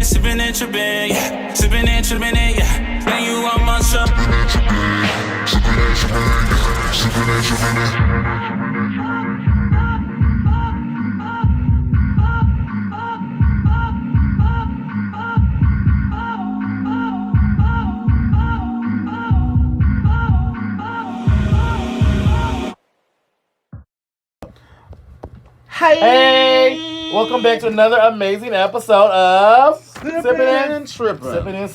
Sipping and tripping, yeah. Sipping and tripping, yeah. When you on my show. Hey! Welcome back to another amazing episode of Sipping and Tripping. Sipping and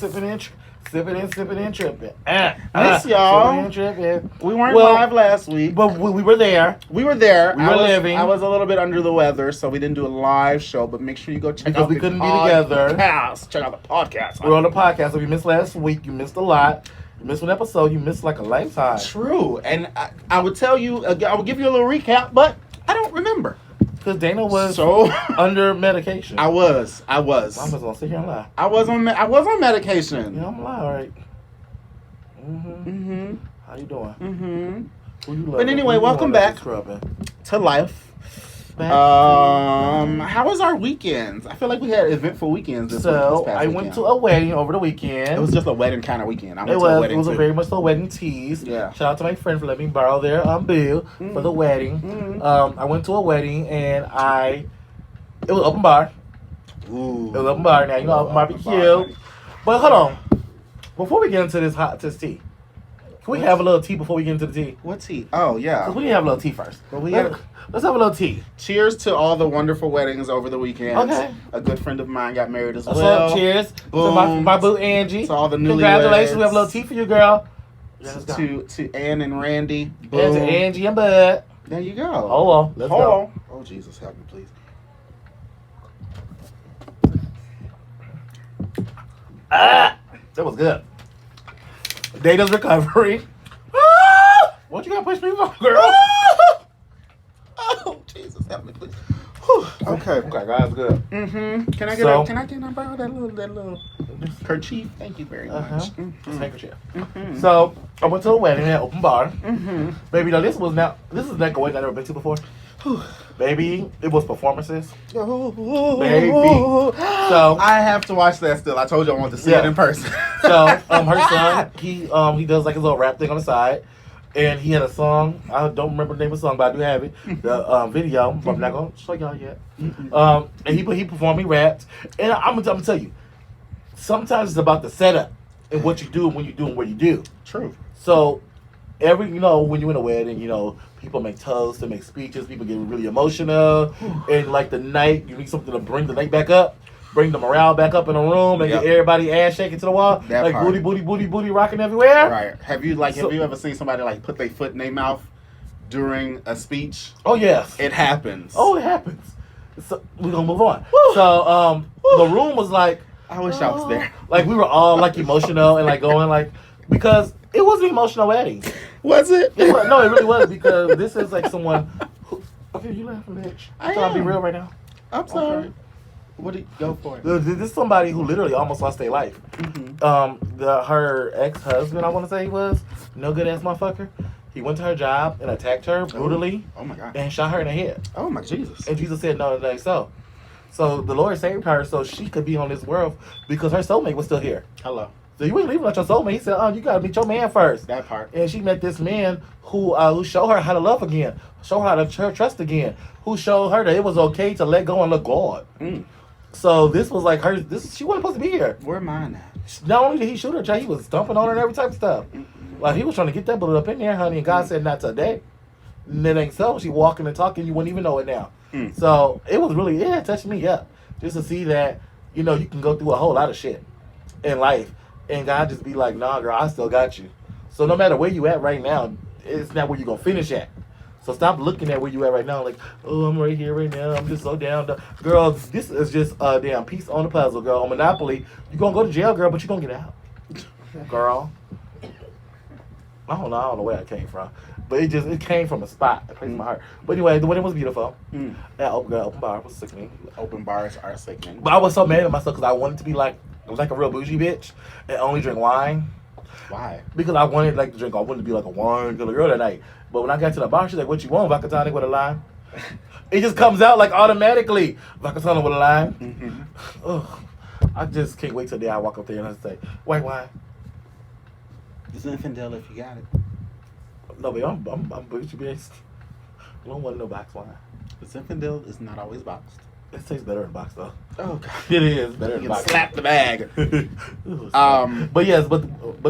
tripping. Miss y'all. Sipping and tripping. We weren't Well, live last week. But we were there. We were there. We were living. I was a little bit under the weather, so we didn't do a live show. But make sure you go check Because out we the couldn't be together. podcast. Check out the podcast. We're on the podcast. So if you missed last week, you missed a lot. You missed one episode, you missed like a lifetime. True. And I would tell you, I would give you a little recap, but I don't remember. Because Dana was So under medication. I was. I'm just going to sit here and lie. I was on medication. Yeah, I'm lying, all right. Mm-hmm. How you doing? Mm-hmm. Who you But anyway, welcome back to life. How was our weekends? I feel like we had eventful weekends this past I went weekend. to a wedding over the weekend. It was just a wedding kind of weekend. It was a very much a wedding tease. Yeah. Shout out to my friend for letting me borrow their bill for the wedding. Mm-hmm. I went to a wedding and it was open bar. Ooh. It was open bar. Now you know open bar be cute. But hold on, before we get into this tea, can we have a little tea before we get into the tea? What tea? Oh yeah. 'Cause we need to have a little tea first. But Let's have a little tea. Cheers to all the wonderful weddings over the weekend. Okay. A good friend of mine got married as So well. cheers Boom. to my boo Angie. To all the newlyweds. Congratulations, we have a little tea for you, girl. Let's go. To Ann and Randy. Boom. And to Angie and Bud. There you go. Hold on. Let's Hold go. on. Oh Jesus, help me please. That was good. Data's recovery. What you gotta push me for, girl? Oh Jesus, help me please. Whew. Okay. Okay, guys, good. Mm-hmm. Can I borrow that little kerchief? Thank you very much. Mm-hmm. Just handkerchief. Mm-hmm. So I went to a wedding at open bar. Mm-hmm. Baby, now this is like a wedding I've never been to before. Baby, it was performances. Baby. So I have to watch that still. I told you I want to see it in person. So her son, he does like his little rap thing on the side. And he had a song. I don't remember the name of the song, but I do have it. The video. But I'm not gonna show y'all yet. And he performed. He rapped. And I'm gonna tell you, sometimes it's about the setup and what you do and when you do and what you do. True. So when you're in a wedding, people make toasts, they make speeches, people get really emotional, and like the night, you need something to bring the night back up. Bring the morale back up in the room and get everybody ass shaking to the wall. That like part. booty rocking everywhere. Right. Have you ever seen somebody like put their foot in their mouth during a speech? Oh yes. It happens. Oh, it happens. So we're gonna move on. So the room was like, I wish I was there. like we were all like emotional and like going like, because it was an emotional wedding. Was it? No, it really was, because this is like someone who, okay, you laughing, bitch. I'll be real right now. I'm sorry. Okay. What do you go for? This is somebody who literally almost lost their life. Her ex-husband, I want to say he was, no good ass motherfucker. He went to her job and attacked her brutally. Oh my God. And shot her in the head. Oh my Jesus. And Jesus said, no, it ain't so. So the Lord saved her so she could be on this world because her soulmate was still here. Hello. So you ain't leaving without your soulmate. He said, you gotta meet your man first. That part. And she met this man who showed her how to love again, show her how to trust again, who showed her that it was okay to let go and let God. So this was like her. She wasn't supposed to be here. Where mine at? Not only did he shoot her, Jay, he was stomping on her and every type of stuff. Like he was trying to get that bullet up in there, honey. And God said, not today. And it ain't so. She walking and talking, you wouldn't even know it now. So it was really, it touched me up just to see that you can go through a whole lot of shit in life, and God just be like, nah, girl, I still got you. So no matter where you at right now, it's not where you gonna finish at. So stop looking at where you at right now, like, oh, I'm right here right now. I'm just so down. Girl, this is just a damn piece on the puzzle, girl. On Monopoly, you're going to go to jail, girl, but you're going to get out. Girl. I don't know where it came from. But it came from a spot. It placed in my heart. But anyway, the wedding was beautiful. That open bar was sickening. Open bars are sickening. But I was so mad at myself because I wanted to be like a real bougie bitch and only drink wine. Why? Because I wanted to drink. I wanted to be like a wine girl that night. But when I got to the bar, she's like, what you want? Vodka tonic with a lime? It just comes out like automatically. Vodka tonic with a lime. I just can't wait till the day I walk up there and I say, white wine. It's Zinfandel if you got it. No, babe, I'm bougie based. I don't want no box wine. But Zinfandel is not always boxed. It tastes better in box though. Oh God. It is better in You box. can slap the bag. But yes, but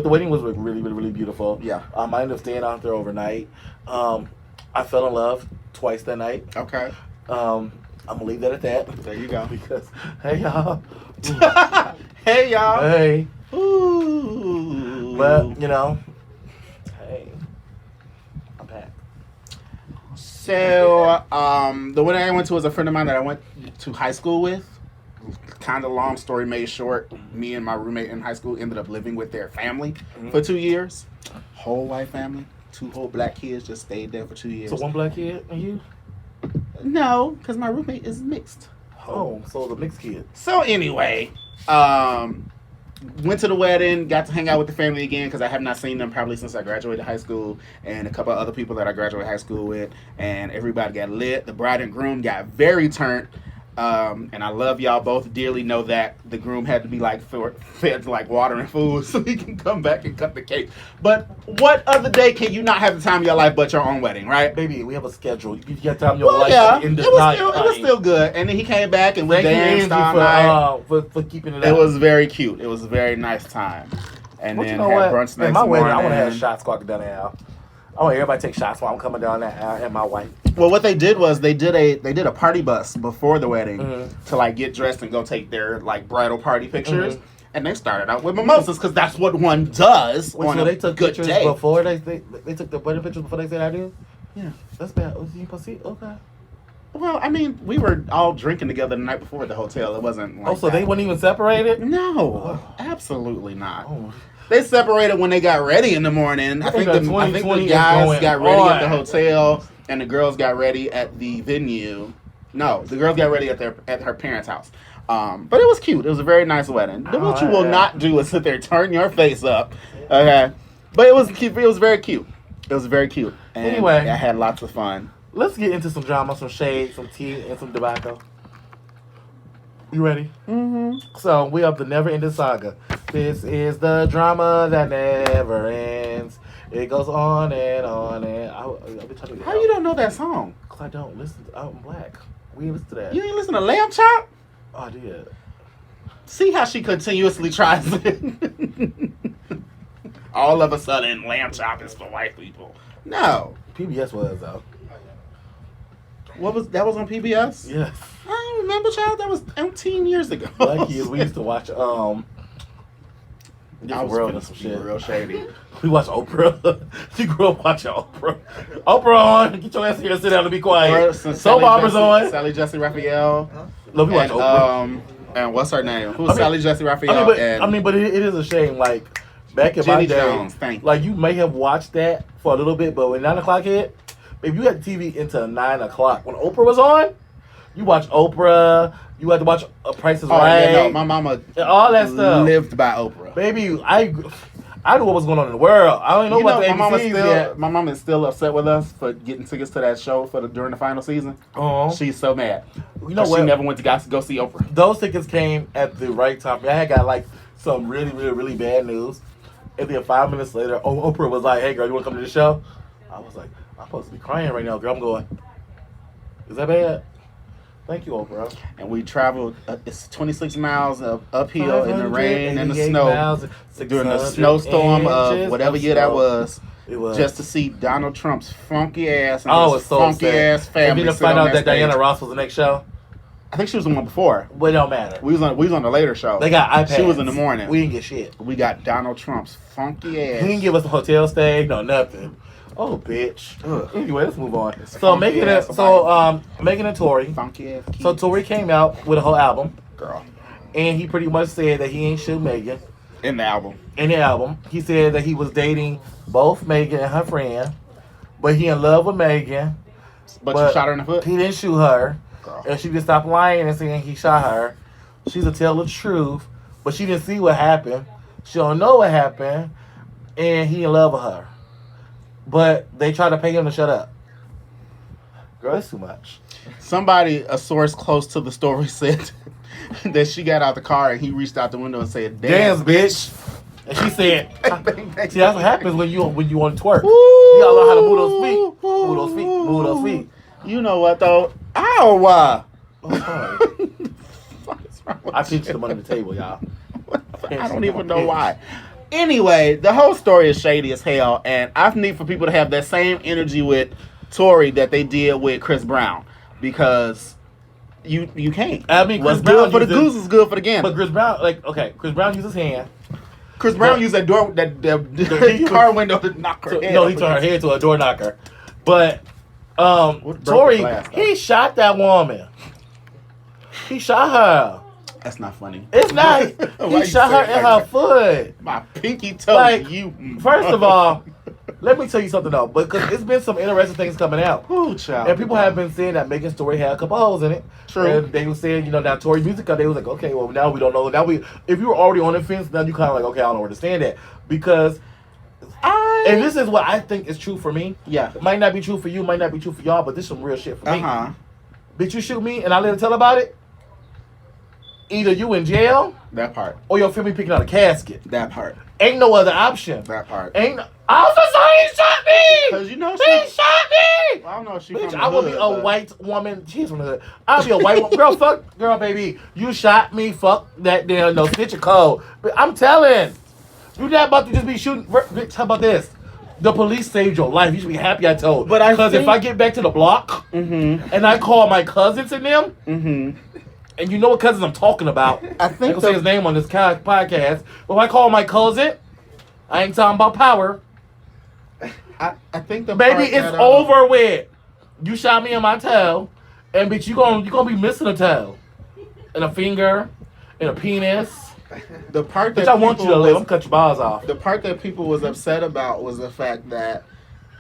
the wedding was really, really, really beautiful. Yeah. I ended up staying out there overnight. I fell in love twice that night. Okay. I'm gonna leave that at that. There you go. Because hey y'all, Hey y'all. hey, Ooh. but you know, hey, I'm packed. So, the wedding I went to was a friend of mine that I went to high school with. Kind of long story made short, me and my roommate in high school ended up living with their family for 2 years. Whole white family, 2 whole black kids just stayed there for 2 years. So one black kid and you? No, because my roommate is mixed. Oh, so the mixed kid. So anyway, went to the wedding, got to hang out with the family again because I have not seen them probably since I graduated high school, and a couple of other people that I graduated high school with, and everybody got lit. The bride and groom got very turned. And I love y'all both dearly. Know that the groom had to be like fed like water and food so he can come back and cut the cake. But what other day can you not have the time of your life but your own wedding, right? Baby, we have a schedule. You get time of your Well, life yeah, at the end it of the night. was still good. And then he came back and we Thank you, danced all Angie, night. for keeping it It up. was very cute. It was a very nice time. And But then you know had what? brunch Man, next my wedding, I want to morning. have shots walking down the aisle. I want everybody to take shots while I'm coming down that aisle and my wife. Well, what they did was they did a party bus before the wedding Mhm. to like get dressed and go take their like bridal party pictures. Mhm. And they started out with mimosas because that's what one does Wait, on so a they took good pictures day. before they took the wedding pictures before they said I do? Yeah. That's bad. Oh, you can see? Okay. Well, I mean, we were all drinking together the night before at the hotel. It wasn't like Oh, so that. they weren't even separated? No, absolutely not. Oh. They separated when they got ready in the morning. I think that the 2020 is guys going got ready at the on. hotel and the girls got ready at the venue. No, the girls got ready at her parents' house. But it was cute. It was a very nice wedding. What you will yeah. not do is sit there, turn your face up. Okay, but it was cute. It was very cute. It was very cute. And Anyway. I had lots of fun. Let's get into some drama, some shade, some tea, and some tobacco. You ready? Mm-hmm. So we have the never-ending saga. This is the drama that never ends. It goes on and on and I'll be trying to How you don't know that song? Cause I don't listen. I'm black. We didn't listen to that. You ain't listen to Lamb Chop? Oh, I did. See how she continuously tries it. All of a sudden, Lamb Chop is for white people. No. PBS was though. That was on PBS? Yes. I don't remember, child. That was 18 years ago. Black kids. We used to watch I Different was World finna and some be shit. real shady. We watched Oprah. You grew up watching Oprah. Oprah on. Get your ass here and sit down and be quiet. Soap operas on. Sally Jesse Raphael. Look, we watch And, Oprah. and what's her name? Who's I mean- Sally Jesse Raphael? and but it is a shame. Like back in my Jenny day, Jones. Thank you. like you may have watched that for a little bit, but when 9 o'clock hit, if you had TV into 9 o'clock when Oprah was on, you watch Oprah. You had to watch Price is Oh, Right. yeah, no, my mama and all that stuff. lived by Oprah. Baby, I knew what was going on in the world. I don't know about the ABCs my mama is still upset with us for getting tickets to that show during the final season. Oh, She's so mad. you know She what? never went to go see Oprah. Those tickets came at the right time. I had got like some really, really, really bad news. And then 5 minutes later, Oprah was like, "Hey, girl, you want to come to the show?" I was like, "I'm supposed to be crying right now, girl." I'm going, "Is that bad?" Thank you, Oprah. And we traveled. It's 26 miles uphill in the rain and the snow during the snowstorm of whatever year that was, It was just to see Donald Trump's funky ass and Oh, his it's so funky sad. ass family. And then to sit find on out that stage. Diana Ross was the next show. I think she was the one before. Well, it don't matter. We was on the later show. They got iPads. She was in the morning. We didn't get shit. We got Donald Trump's funky ass. He didn't give us a hotel stay, no nothing. Oh, bitch. Ugh. Anyway, let's move on. It's So funky Megan, ass Megan and Tory. funky ass. So kids. Tory came out with a whole album, girl and he pretty much said that he ain't shoot Megan in the album. in the album. He said that he was dating both Megan and her friend, but he in love with Megan. But But you shot her in the foot. He didn't shoot her, Girl. and she just stopped lying and saying he shot her. She's a tell the truth, but she didn't see what happened. She don't know what happened, and he in love with her. But they try to pay him to shut up. Girl, it's too much. Somebody, a source close to the story, said that she got out the car and he reached out the window and said, Dance, bitch. And she said, see, that's what happens when you want to twerk. Woo! You gotta learn how to move those feet. Move those feet. Move those feet. You know what, though? Ow! Oh, sorry. What's wrong with I pinched you? them under the table, y'all. I don't even know why. Anyway, the whole story is shady as hell, and I need for people to have that same energy with Tory that they did with Chris Brown, because you can't. I mean, what's Chris Brown good for the used goose is good for the gander. But Chris Brown, Chris Brown used his hand. Chris Brown used that door, that car window to knock her head. No, he turned her head to a door knocker. But broke Tory, the glass, though? he shot that woman. He shot her. That's not funny. It's not. Why He you shot say her it in like her that? foot. My pinky toe. Like, You. First of all, let me tell you something though, because it's been some interesting things coming out. Ooh, child. And people have been saying that Megan's story had a couple holes in it. True. And they were saying, now Tory Music, they was like, okay, well now we don't know. Now if you were already on the fence, now you kind of like, okay, I don't understand that, because. And this is what I think is true for me. Yeah. It might not be true for you, might not be true for y'all, but this is some real shit for me. Uh-huh. Bitch, you shoot me and I let her tell about it. Either you in jail That part. or you'll feel me picking out a casket. That part. Ain't no other option. That part. Ain't. Officer, he shot me. Because you know He shot me. I don't know if she Bitch, from the I will be hood, a but- white woman. She's from the hood. I'll be a white woman. Girl, baby. You shot me. Fuck that damn no snitch your code. But I'm telling. You're not about to just be shooting. Bitch, how about this? The police saved your life. You should be happy I told. But I Because if think- I get back to the block Mm-hmm. and I call my cousins and them, Mm-hmm. and you know what cousins I'm talking about. I I think ain't gonna say his name on this podcast. But if I call my cousin, I ain't talking about power. I think the Baby, part it's that, over with. You shot me in my toe, and bitch, you gonna be missing a toe, and a finger, and a penis. The part that Bitch, I want you people to live. was- I'm gonna cut your balls off. The part that people was upset about was the fact that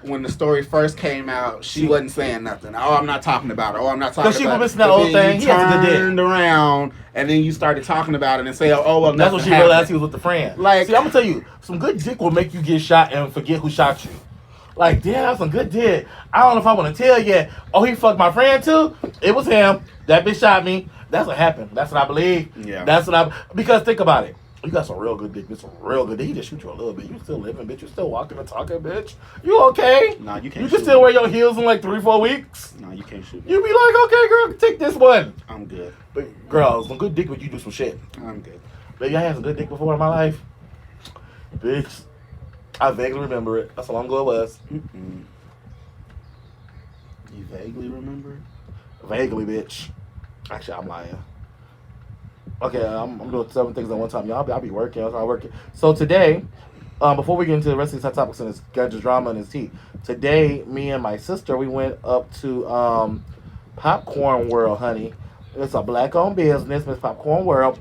when the story first came out, she wasn't saying nothing. Oh, I'm not talking about it. Oh, I'm not talking 'Cause she about was it. missing that But old then thing. You He has a good dick. turned around, and then you started talking about it and say, oh, well, That's when nothing she realized happened. he was with the friend. Like- see, I'm gonna tell you, some good dick will make you get shot and forget who shot you. Like, damn, that's some good dick. I don't know if I want to tell you. Oh, he fucked my friend too. It was him. That bitch shot me. That's what happened. That's what I believe. Yeah. That's what because think about it. You got some real good dick, bitch. Some real good dick. He just shoot you a little bit. You still living, bitch. You still walking and talking, bitch. You okay? Nah, you can't You can shoot still me. wear your heels in like 3-4 weeks. No, you can't shoot me. You be like, okay, girl, take this one. I'm good. But girl, some good dick when you do some shit. I'm good. Baby, I had some good dick before in my life. Bitch, I vaguely remember it. That's how long ago it was. Mm-mm. You vaguely remember it? Vaguely, bitch. Actually, I'm lying. Okay, I'm doing 7 things at one time. Y'all, I'll be working. I'm working. So today, before we get into the rest of these hot topics and this gadget drama and this tea, today, me and my sister, we went up to Popcorn World, honey. It's a black-owned business, Miss Popcorn World,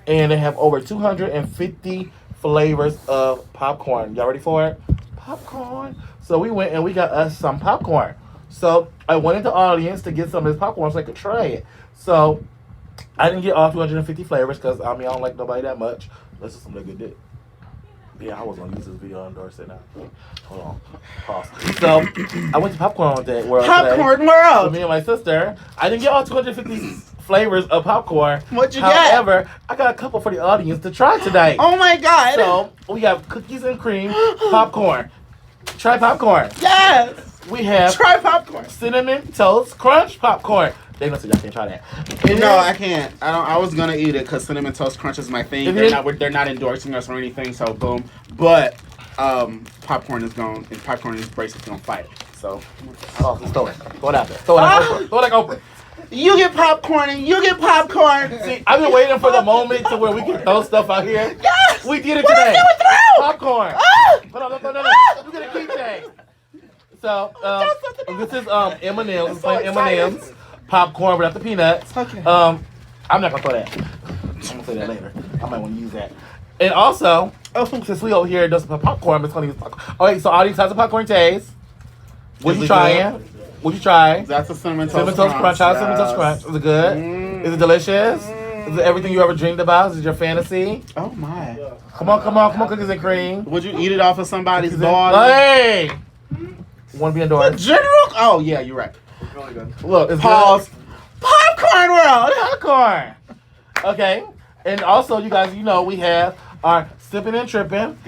and they have over 250 flavors of popcorn. Y'all ready for it? Popcorn. So we went and we got us some popcorn. So I went into the audience to get some of this popcorn so I could try it. So I didn't get all 250 flavors because I don't like nobody that much. That's just some good dick. Yeah, I was gonna use this video on Dorset now. Hold on. Pause. So I went to Popcorn World today. Popcorn With World! me and my sister. I didn't get all 250 flavors of popcorn. What'd you get? However, I got a couple for the audience to try today. Oh my god! So we have cookies and cream popcorn. Try popcorn. yes! We have Try popcorn! cinnamon toast crunch popcorn. They must say y'all can't try that. And No, then- I can't. I was gonna eat it because cinnamon toast crunch is my thing. And They're then- they're not endorsing us or anything, so boom. But popcorn is going and popcorn is basically gonna fight. So Oh, just throw it. Throw it out there. Throw it like Oprah. Throw it like Oprah. you get popcorn and you get popcorn. See, I've been waiting for the moment to where we can throw stuff out here. Yes! We did it What today. else can we throw? Popcorn. Ah! No. You get a keychain. So this is M&M's. It's so plain M&M's. Popcorn without the peanuts. Okay. I'm not gonna throw that. I'm gonna say that later. I might want to use that. And also, since we over here does some popcorn, it's gonna use popcorn. Okay, so audience has a popcorn taste. What Is you it trying? good? What you try? That's a cinnamon toast Cinnamon toast crunch. How's cinnamon toast yes. crunch? Is it good? Mm. Is it delicious? Is it everything you ever dreamed about? Is it your fantasy? Oh my! Come on, cookies and cream. Would you eat it off of somebody's Cookies and- daughter? Hey! Want to be The endorsed? general? Oh yeah, you're right. Look, it's Pause. good. Popcorn World. Popcorn. Okay, and also you guys, we have our sipping and tripping,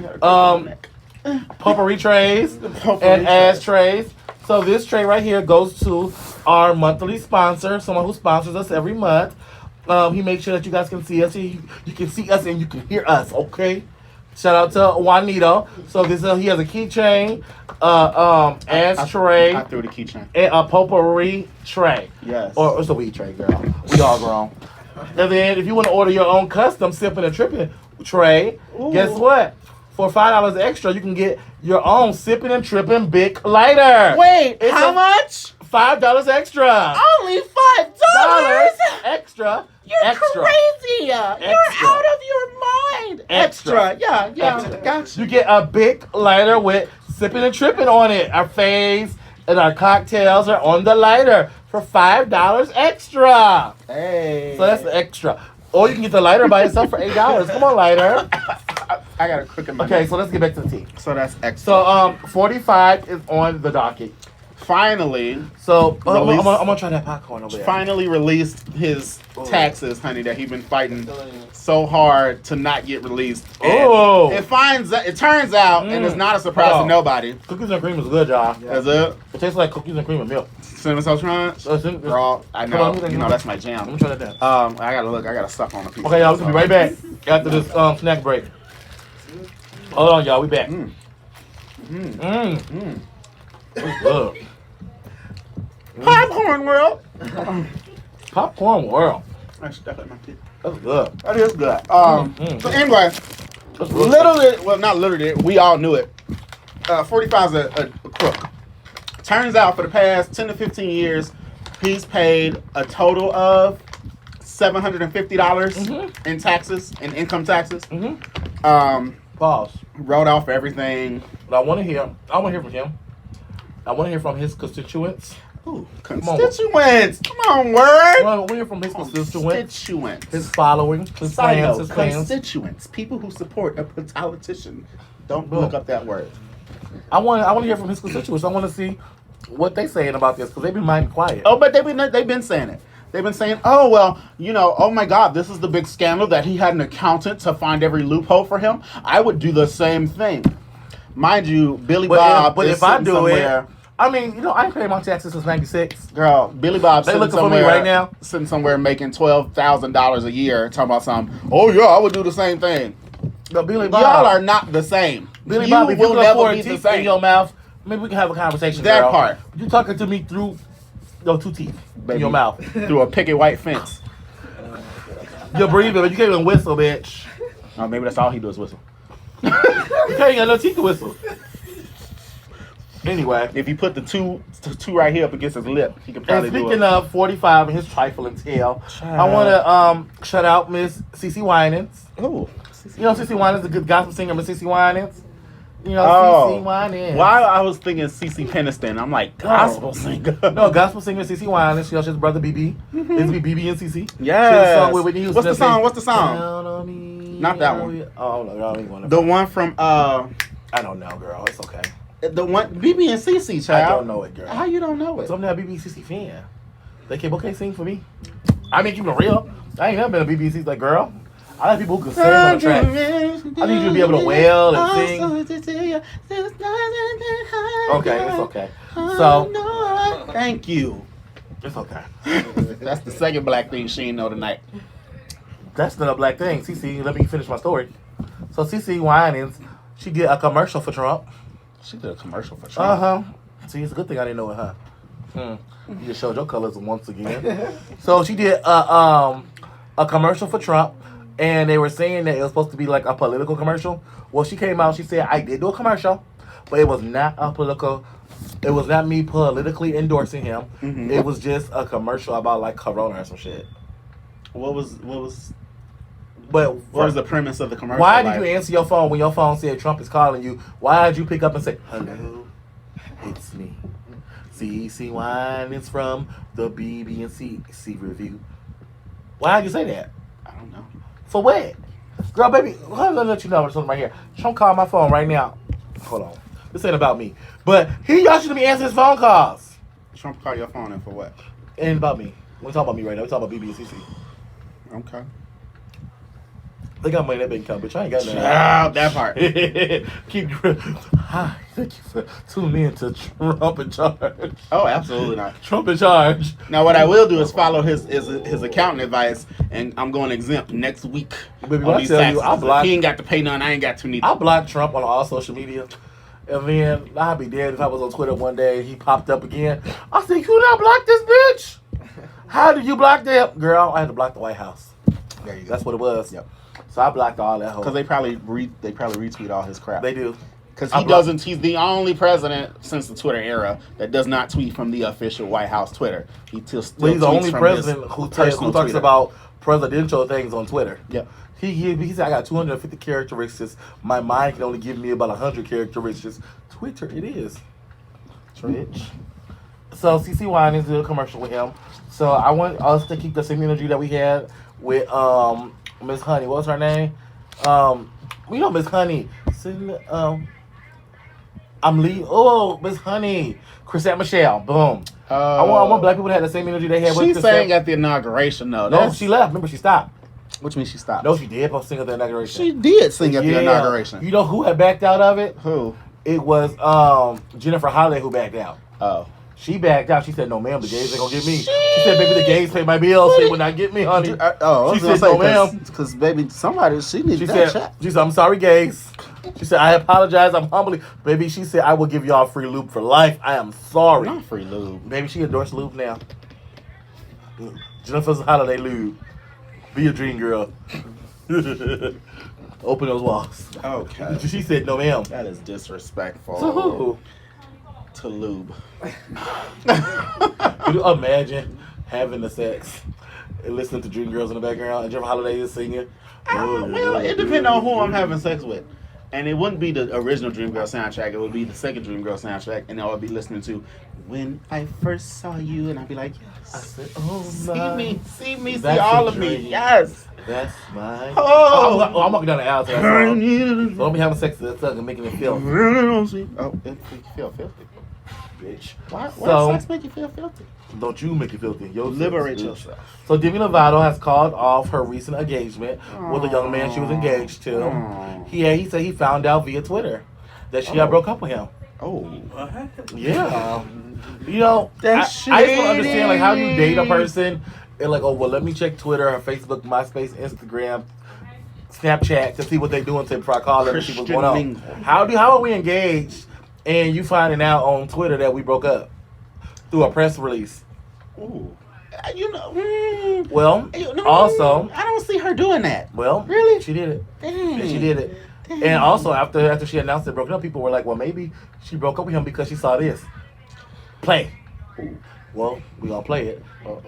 potpourri trays and ash trays. So this tray right here goes to our monthly sponsor, someone who sponsors us every month. He makes sure that you guys can see us. You can see us and you can hear us. Okay. Shout out to Juanito. So he has a keychain, ash tray, I threw the keychain. and a potpourri tray. Yes. Or it's a weed tray, girl. We all grown. And then if you want to order your own custom sipping and tripping tray, guess what? For $5 extra, you can get your own sipping and tripping big lighter. Wait, It's how much? $5 extra. Only $5. Extra. You're extra. crazy. You're Extra. out of your mind. Extra. Yeah, Extra. gotcha. You get a big lighter with sipping and tripping on it. Our faves and our cocktails are on the lighter for $5 extra. Hey. So that's the extra. Or you can get the lighter by itself for $8. Come on, lighter. I got a crook in my Okay, neck. so let's get back to the tea. So that's extra. So 45 is on the docket. Finally, So I'm Release. gonna try that popcorn over there. finally released his taxes, honey, that he's been fighting so hard to not get released. And Oh. it turns out, and it's not a surprise Oh. to nobody. Cookies and cream is good, y'all. Is it? It tastes like cookies and cream and milk. Cinnamon Toast Crunch? Girl, I know. Hold on, You know, that's my Let me jam. try that down. I gotta suck on a piece. Okay, y'all, we're gonna be right back after this snack break. Hold on, y'all, we back. It's good. Popcorn World. Popcorn world. That's definitely my tip. That's good. That is good. Mm. So anyway, That's good. literally, well, not literally, we all knew it. 45's a crook. Turns out for the past 10 to 15 years, he's paid a total of $750 in taxes, in income taxes. Pause. Wrote off everything. But I want to hear from him. I want to hear from his constituents. Ooh, on. constituents. Come on, I word. want to hear from his constituents, Constituents. his following, his Side fans, note, his fans. constituents. People who support a politician. Don't Boom. look up that word. I want to hear from his constituents. I want to see what they saying about this because they've been mighty quiet. Oh, but they've been saying it. They've been saying, oh, well, oh my God, this is the big scandal that he had an accountant to find every loophole for him. I would do the same thing. Mind you, Billy Bob but is if I sitting do somewhere. it, I mean, I ain't paid my taxes since '96. Girl, Billy Bob's They sitting looking for me somewhere right now? sitting somewhere making $12,000 a year, talking about something. Oh yeah, I would do the same thing. But Billy Bob, Y'all are not the same. Billy Bob, if you will can never afford be a the teeth in same. your mouth, maybe we can have a conversation. That girl. part. You talking to me through your two teeth in Baby, your mouth. through a picket white fence. You're breathing, but you can't even whistle, bitch. Oh, maybe that's all he does whistle. You can't get no teeth to whistle. Anyway, If you put the two right here up against his lip, he can and probably do speaking it. of 45 and his trifling tail, I Child. want to shout out Miss CeCe Winans. Ooh. You know CeCe Winans, a good gospel singer, Miss CeCe Winans. You know Oh. CeCe Winans. Why I was thinking CeCe Peniston. I'm like, gospel singer. No, gospel singer CeCe Winans. You know, she's brother BB. It's BB and CeCe. She has a Yes. song with Whitney Houston What's the that says, song? What's the song? Down on me. Not that one. Oh, no, I don't even want to. The one from I don't know, girl. It's okay. the one BB and CeCe, child. I don't know it, girl. How you don't know it? So I'm not a BB CeCe fan. They can't okay sing for me. I mean, keep it real. I ain't never been a BB CeCe like girl. I like people who can sing on the track. I need you to be able to wail and sing. Okay, it's okay. So Thank you. it's okay. That's the second black thing she ain't know tonight. That's not a black thing. CeCe, let me finish my story. So CeCe Winans, she did a commercial for Trump. She did a commercial for Trump. See, it's a good thing I didn't know it, huh? You just showed your colors once again. So she did a commercial for Trump, and they were saying that it was supposed to be like a political commercial. Well, she came out. She said, "I did do a commercial, but it was not a political. It was not me politically endorsing him. Mhm. It was just a commercial about like Corona or some shit." What was But the premise of the commercial? why did like? you answer your phone when your phone said Trump is calling you? Why did you pick up and say, "Hello, it's me, CeCe Winans from the BB and CeCe Review"? Why did you say that? I don't know. For what? Girl, baby, let me let you know something right here. Trump call my phone right now. Hold on. This ain't about me. But y'all shouldn't be answering his phone calls. Trump call your phone in for what? And about me. We talking about me right now. We talking about BB and CC. Okay. They got money in that bank account, bitch. I ain't got nothing. Child, that part. Keep Hi, thank you for tuning in to Trump in Charge. Oh, absolutely not. Trump in Charge. Now, what I will do is follow his accountant advice, and I'm going exempt next week Baby, on when I these tell taxes. you, I blocked- He ain't got to pay none. I ain't got to neither. I blocked Trump on all social media. And then I'd be dead if I was on Twitter one day and he popped up again. I said, you not block this bitch? How did you block them? Girl, I had to block the White House. There you go. That's what it was. Yep. So I blocked all that whole. Because they probably retweet all his crap. They do. Because I he block- doesn't. He's the only president since the Twitter era that does not tweet from the official White House Twitter. He still Well, he's the tweets only from president his who personal talks Twitter. about presidential things on Twitter. Yep. He said, I got 250 characteristics. My mind can only give me about 100 characteristics. Twitter, it is. Bitch. So CC Winans did a commercial with him. So I want us to keep the same energy that we had with Miss Honey. What was her name? We know Miss Honey. I'm Lee. Oh, Miss Honey. Chrisette Michelle. Boom. I want black people to have the same energy they had with She Chrisette. sang at the inauguration, though. No, she left. Remember, she stopped. Which means she stopped. No, she did sing at the inauguration. She did sing at the Yeah. inauguration. You know who had backed out of it? Who? It was Jennifer Holliday who backed out. Oh. She backed out. She said, "No, ma'am, the gays ain't gonna get me." She said, "Baby, the gays pay my bills. They would not get me, honey." I She said, "No, ma'am." Because, baby, somebody, she needs She that said, check. "She said, I'm sorry, gays." She said, "I apologize. I'm humbly, baby." She said, "I will give y'all free lube for life. I am sorry." Not free lube. Baby, she endorsed lube now. Jennifer's Holiday lube. Be a dream girl. Open those walls. Okay. She said, "No, ma'am." That is disrespectful. To who? To lube. Could you imagine having the sex and listening to Dream Girls in the background and Jennifer Holiday is singing? Well, it depends on who I'm having sex with. And it wouldn't be the original Dreamgirl soundtrack. It would be the second Dreamgirl soundtrack. And I would be listening to When I First Saw You. And I'd be like, I yes. said, "Oh See my, me, see That's all a of me. dream. Yes. that's my." Oh. I'm walking down the aisle to that song. So don't be having sex to that song and making it feel, Oh, it make you feel filthy. bitch. Why So- sex make you feel filthy? Don't you make it filthy. Yo, Liberate bitch. yourself. So Demi Lovato has called off her recent engagement with a young man she was engaged to. Aw. He said he found out via Twitter that she had broke up with him. Oh. Yeah. You know, That's I just don't understand, like, how do you shady. date a person and, like, oh, well, let me check Twitter, her Facebook, MySpace, Instagram, Snapchat to see what they doing before I call them and see what's Christian going on. mingle. How are we engaged and you finding out on Twitter that we broke up through a press release? Ooh. You know. Well, You know, also, I don't see her doing that. well, Really? she did it. Dang. Yeah, she did it. Dang. And also, after she announced they broke up, people were like, well, maybe she broke up with him because she saw this. Play. Well, we gonna play it.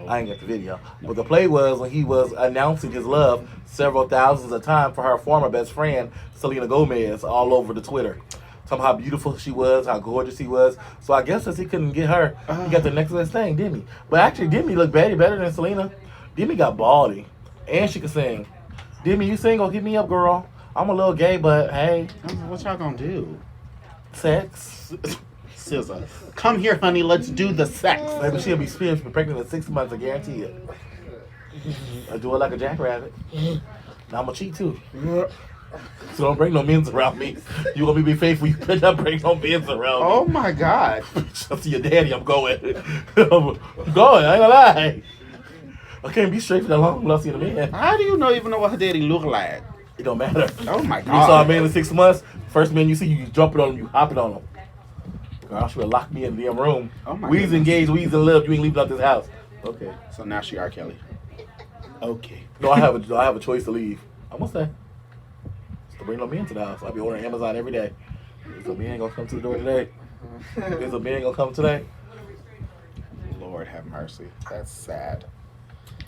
I ain't got the video. But the play was when he was announcing his love several thousands of times for her former best friend, Selena Gomez, all over the Twitter. Talking how beautiful she was, how gorgeous he was. So I guess since he couldn't get her, he got the next best thing, Demi. But actually, Demi looked better than Selena. Demi got baldy. And she could sing. Demi, you single? Hit me up, girl. I'm a little gay, but hey, What y'all gonna do? sex. SZA. Come here, honey. Let's do the sex. Maybe she'll be pregnant in 6 months, I guarantee it. I do it like a jackrabbit. Now I'm gonna cheat too. So don't bring no men's around me. You want me to be faithful, you better not bring no men's around Oh me. my God. I see your daddy, I'm going. I'm going, I ain't gonna lie. I can't be straight for that long when I see the man. How do you even know what her daddy look like? It don't matter. Oh my You saw a God. man in 6 months, first man you see, you jumping on him, you hopping on him. Girl, she would lock me in the damn room. Oh my We's goodness. engaged, we's in love, you ain't leaving out this house. Okay. So now she R. Kelly. Okay. No, I have a choice to leave. I'm gonna stay. To bring no men to the house. I'll be ordering Amazon every day. Is a man gonna come to the door today? Is a man gonna come today? Lord have mercy. That's sad.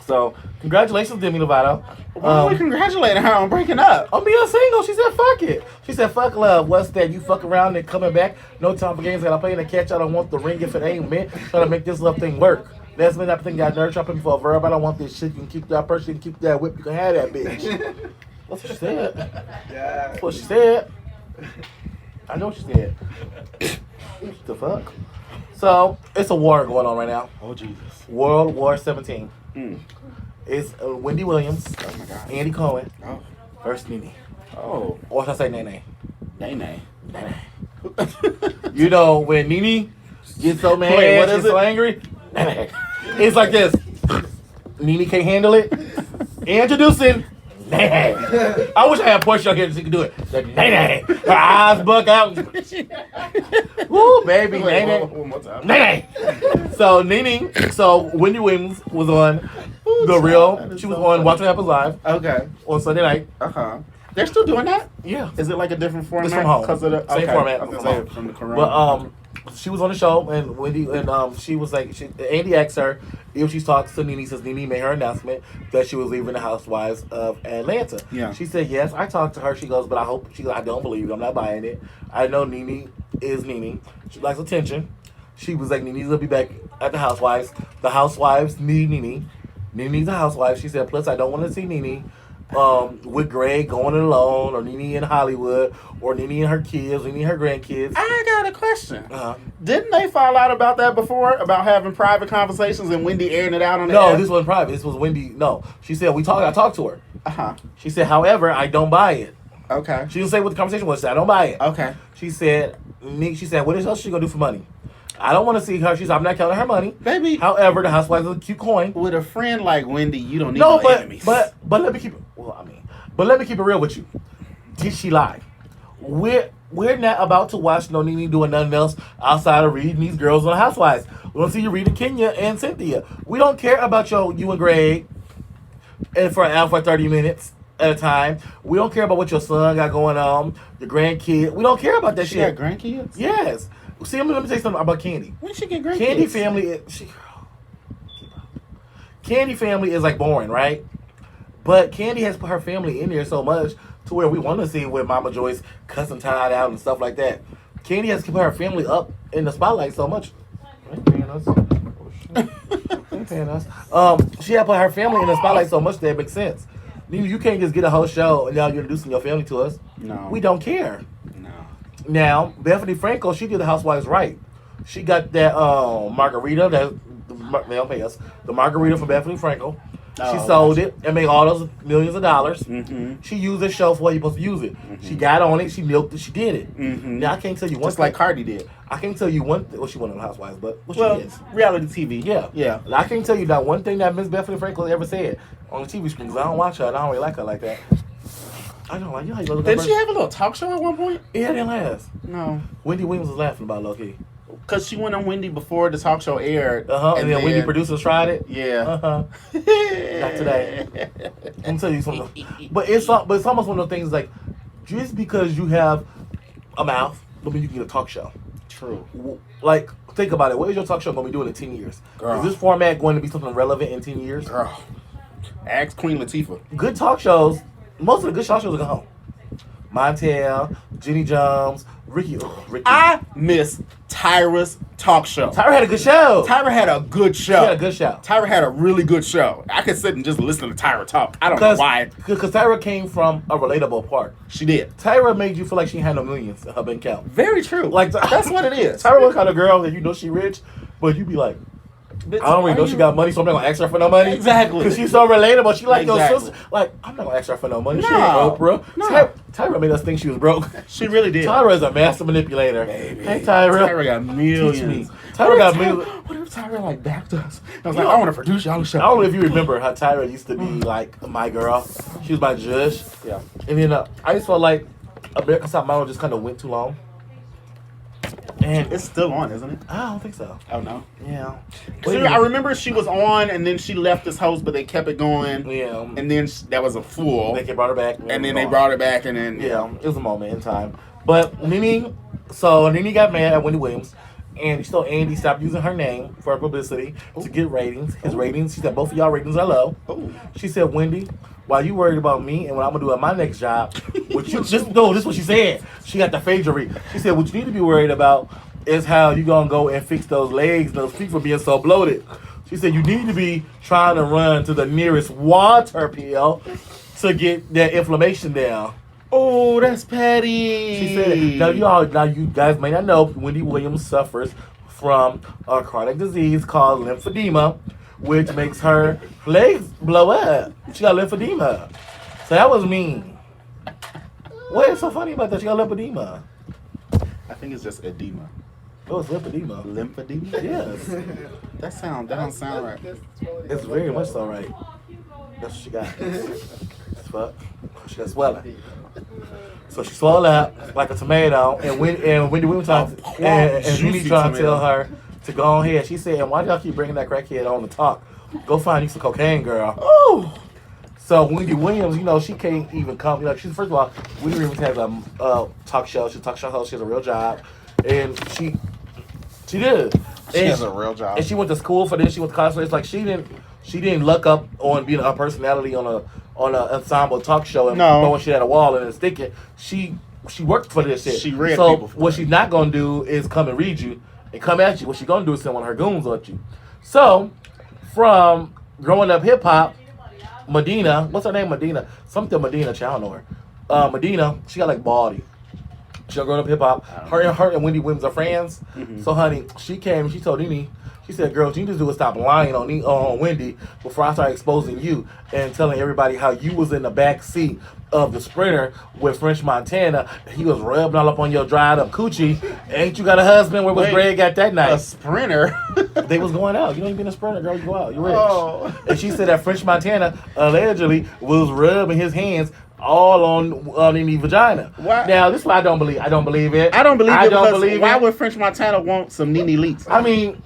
So, congratulations, Demi Lovato. Why are we congratulating her on breaking up? On being single, she said, fuck it. She said, fuck love. What's that? You fuck around and coming back. No time for games. Gotta play in the catch. I don't want the ring if it ain't meant. Trying to make this love thing work. That's me. That thing got nerve chopping for a verb. I don't want this shit. You can keep that person. You can keep that whip. You can have that bitch. That's what she said. That's what she said. I know what she said. The fuck? So it's a war going on right now. Oh Jesus. World War 17. Mm. It's Wendy Williams, Oh my God. Andy Cohen Oh. versus Nene. Oh. Or should I say Nene? Nay. Nene. You know when Nene gets so mad, Wait, what gets is it? so angry? Nene. It's like this. Nene can't handle it. Introducing Nene. I wish I had Portia here so she could do it. The Nene. Her eyes buck out. Woo, baby, Wait, Nene. one more time. Nene. So Wendy Williams was on The child, Real. that is She was so on funny. Watch What Happens Live Okay. on Sunday night. They're still doing that? Yeah. Is it like a different format? It's from home. 'Cause of the Same okay. format. I was From gonna home. say, from the corona. But she was on the show and Wendy and she was like Andy asked her if she talks to Nene since Nene made her announcement that she was leaving the Housewives of Atlanta. Yeah. She said yes. I talked to her. She goes, but I don't believe it. I'm not buying it. I know Nene is Nene. She likes attention. She was like Nene's gonna be back at the Housewives. The Housewives need Nene. Nene needs a housewife. She said. Plus, I don't want to see Nene with Greg going it alone, or Nene in Hollywood, or Nene and her kids, Nene and her grandkids. I got a question. Uh-huh. Didn't they fall out about that before? About having private conversations and Wendy airing it out on the No, air? this wasn't private. This was Wendy. No, she said I talked to her. Uh-huh. She said, however, I don't buy it. Okay. She didn't say what the conversation was. She said, I don't buy it. Okay. She said, what else is she gonna do for money? I don't want to see her. She said, I'm not counting her money. Baby, However, the Housewives is a cute coin. with a friend like Wendy, you don't need No, no but enemies. but let me keep it. Well, I mean, but let me keep it real with you. Did she lie? We're not about to watch no Nene doing nothing else outside of reading these girls on the Housewives. We want to see you reading Kenya and Cynthia. We don't care about you and Greg, and for an hour for 30 minutes at a time. We don't care about what your son got going on, your grandkid. We don't care about that she shit. got grandkids? Yes. See, let me tell you something about Candy. When did she get grandkids? Candy family, Candy family is like boring, right? But Candy has put her family in there so much to where we want to see with Mama Joyce cussing Todd out and stuff like that. Candy has put her family up in the spotlight so much. They ain't paying us. Oh, shit. They ain't paying us. She had put her family in the spotlight so much that it makes sense. You can't just get a whole show and now you're introducing your family to us. No. We don't care. No. Now, Bethany Frankel, she did the Housewives right. She got that margarita that they don't pay us. The margarita from Bethany Frankel. She Oh, sold it and made all those millions of dollars. Mm-hmm. She used the show for what you're supposed to use it. She got on it. She milked it. She did it. Mm-hmm. Now I can't tell you one Just like thing. Cardi did. I can't tell you one thing. Well, she went on the Housewives, but what Well, she is. reality TV. Yeah. Yeah. I can't tell you that one thing that Miss Bethany Frankel ever said on the TV screen. 'Cause I don't watch her and I don't really like her like that. I don't like you. Know how you look at Didn't her she have a little talk show at one point? Yeah, it didn't last. No. Wendy Williams was laughing about low key. Because she went on Wendy before the talk show aired. And then Wendy producers tried it. Yeah. Not today. I'm tell you something. But it's almost one of those things like just because you have a mouth, don't mean you can get a talk show. True. Like, think about it. What is your talk show going to be doing in 10 years? Girl. Is this format going to be something relevant in 10 years? Girl. Ask Queen Latifah. Good talk shows, most of the good talk shows are going home. Montel, Jenny Jones, Ricky. I miss Tyra's talk show. Tyra had a good show. Tyra had a good show. She had a good show. Tyra had a really good show. I could sit and just listen to Tyra talk. I don't know why. Because Tyra came from a relatable part. She did. Tyra made you feel like she had no millions in her bank account. Very true. Like That's what it is. Tyra was kind of girl that you know she rich, but you be like, I don't really know she got money, so I'm not gonna ask her for no money. Exactly. Because she's so relatable. She like your Exactly. sister. Like, I'm not gonna ask her for no money. She No. ain't Oprah. No. Tyra made us think she was broke. She really did. Tyra is a master manipulator. Baby. Hey Tyra. Tyra got millions. Teach me. Tyra got millions. What if Tyra like backed us? I was You like, know, I want to produce y'all a show. I don't know if you remember how Tyra used to be like my girl. She was my judge. Yeah. And then I just felt like America's Top Model just kind of went too long. And It's still on, isn't it? I don't think so. Oh no. Yeah. I remember she was on, and then she left this host, but they kept it going. Yeah. And then that was a fool. They brought her back. And then they brought her back, and then Yeah, it was a moment in time. But Nene got mad at Wendy Williams, and she told Andy stop using her name for publicity to get ratings. His ratings, she said, both of y'all ratings are low. Oh. She said, Wendy, while you worried about me and what I'm gonna do at my next job, what you just no, this is what she said. She got the fakery. She said, what you need to be worried about is how you gonna go and fix those legs and those feet from being so bloated. She said, you need to be trying to run to the nearest water pill to get that inflammation down. Oh, that's petty. She said, now you guys may not know, Wendy Williams suffers from a chronic disease called lymphedema, which makes her legs blow up. She got lymphedema. So that was mean. What is so funny about that? She got lymphedema. I think it's just edema. It was lymphedema. Lymphedema? Yes. That don't sound right. It's very much so right. That's what she got. That's fuck. She got swelling. So she swelled up like a tomato, and Wendy Williams and Nene trying to tell her to go on ahead. She said, "And why do y'all keep bringing that crackhead on to talk? Go find you some cocaine, girl." Oh. So Wendy Williams, you know, she can't even come. You know, she's first of all, Wendy Williams has a talk show. She's a talk show host. She has a real job, and she did. She has a real job, and she went to school for this. She went to college for this. Like she didn't luck up on being a personality on an ensemble talk show and throwing shit at a wall and stick it. She worked for this shit. She read so people. What she's not gonna do is come and read you and come at you. What she's gonna do is send one of her goons at you. So from growing up hip hop, Medina, what's her name? Medina, something Medina. I don't know her. Medina, she got like baldy. She got growing up hip hop. Her and Wendy Williams are friends. Mm-hmm. So honey, she came. She told Nene. She said, "Girl, what you need to do is stop lying on Wendy before I start exposing you and telling everybody how you was in the back seat of the Sprinter with French Montana. He was rubbing all up on your dried up coochie. Ain't you got a husband? Where was Greg at that night? A Sprinter? They was going out. You don't even be in a Sprinter, girl. You go out. You're rich." Oh. And she said that French Montana allegedly was rubbing his hands all on any vagina. Why? Now, this is why I don't believe it. I don't believe it. Why it. would French Montana want some Nene Leakes? I mean,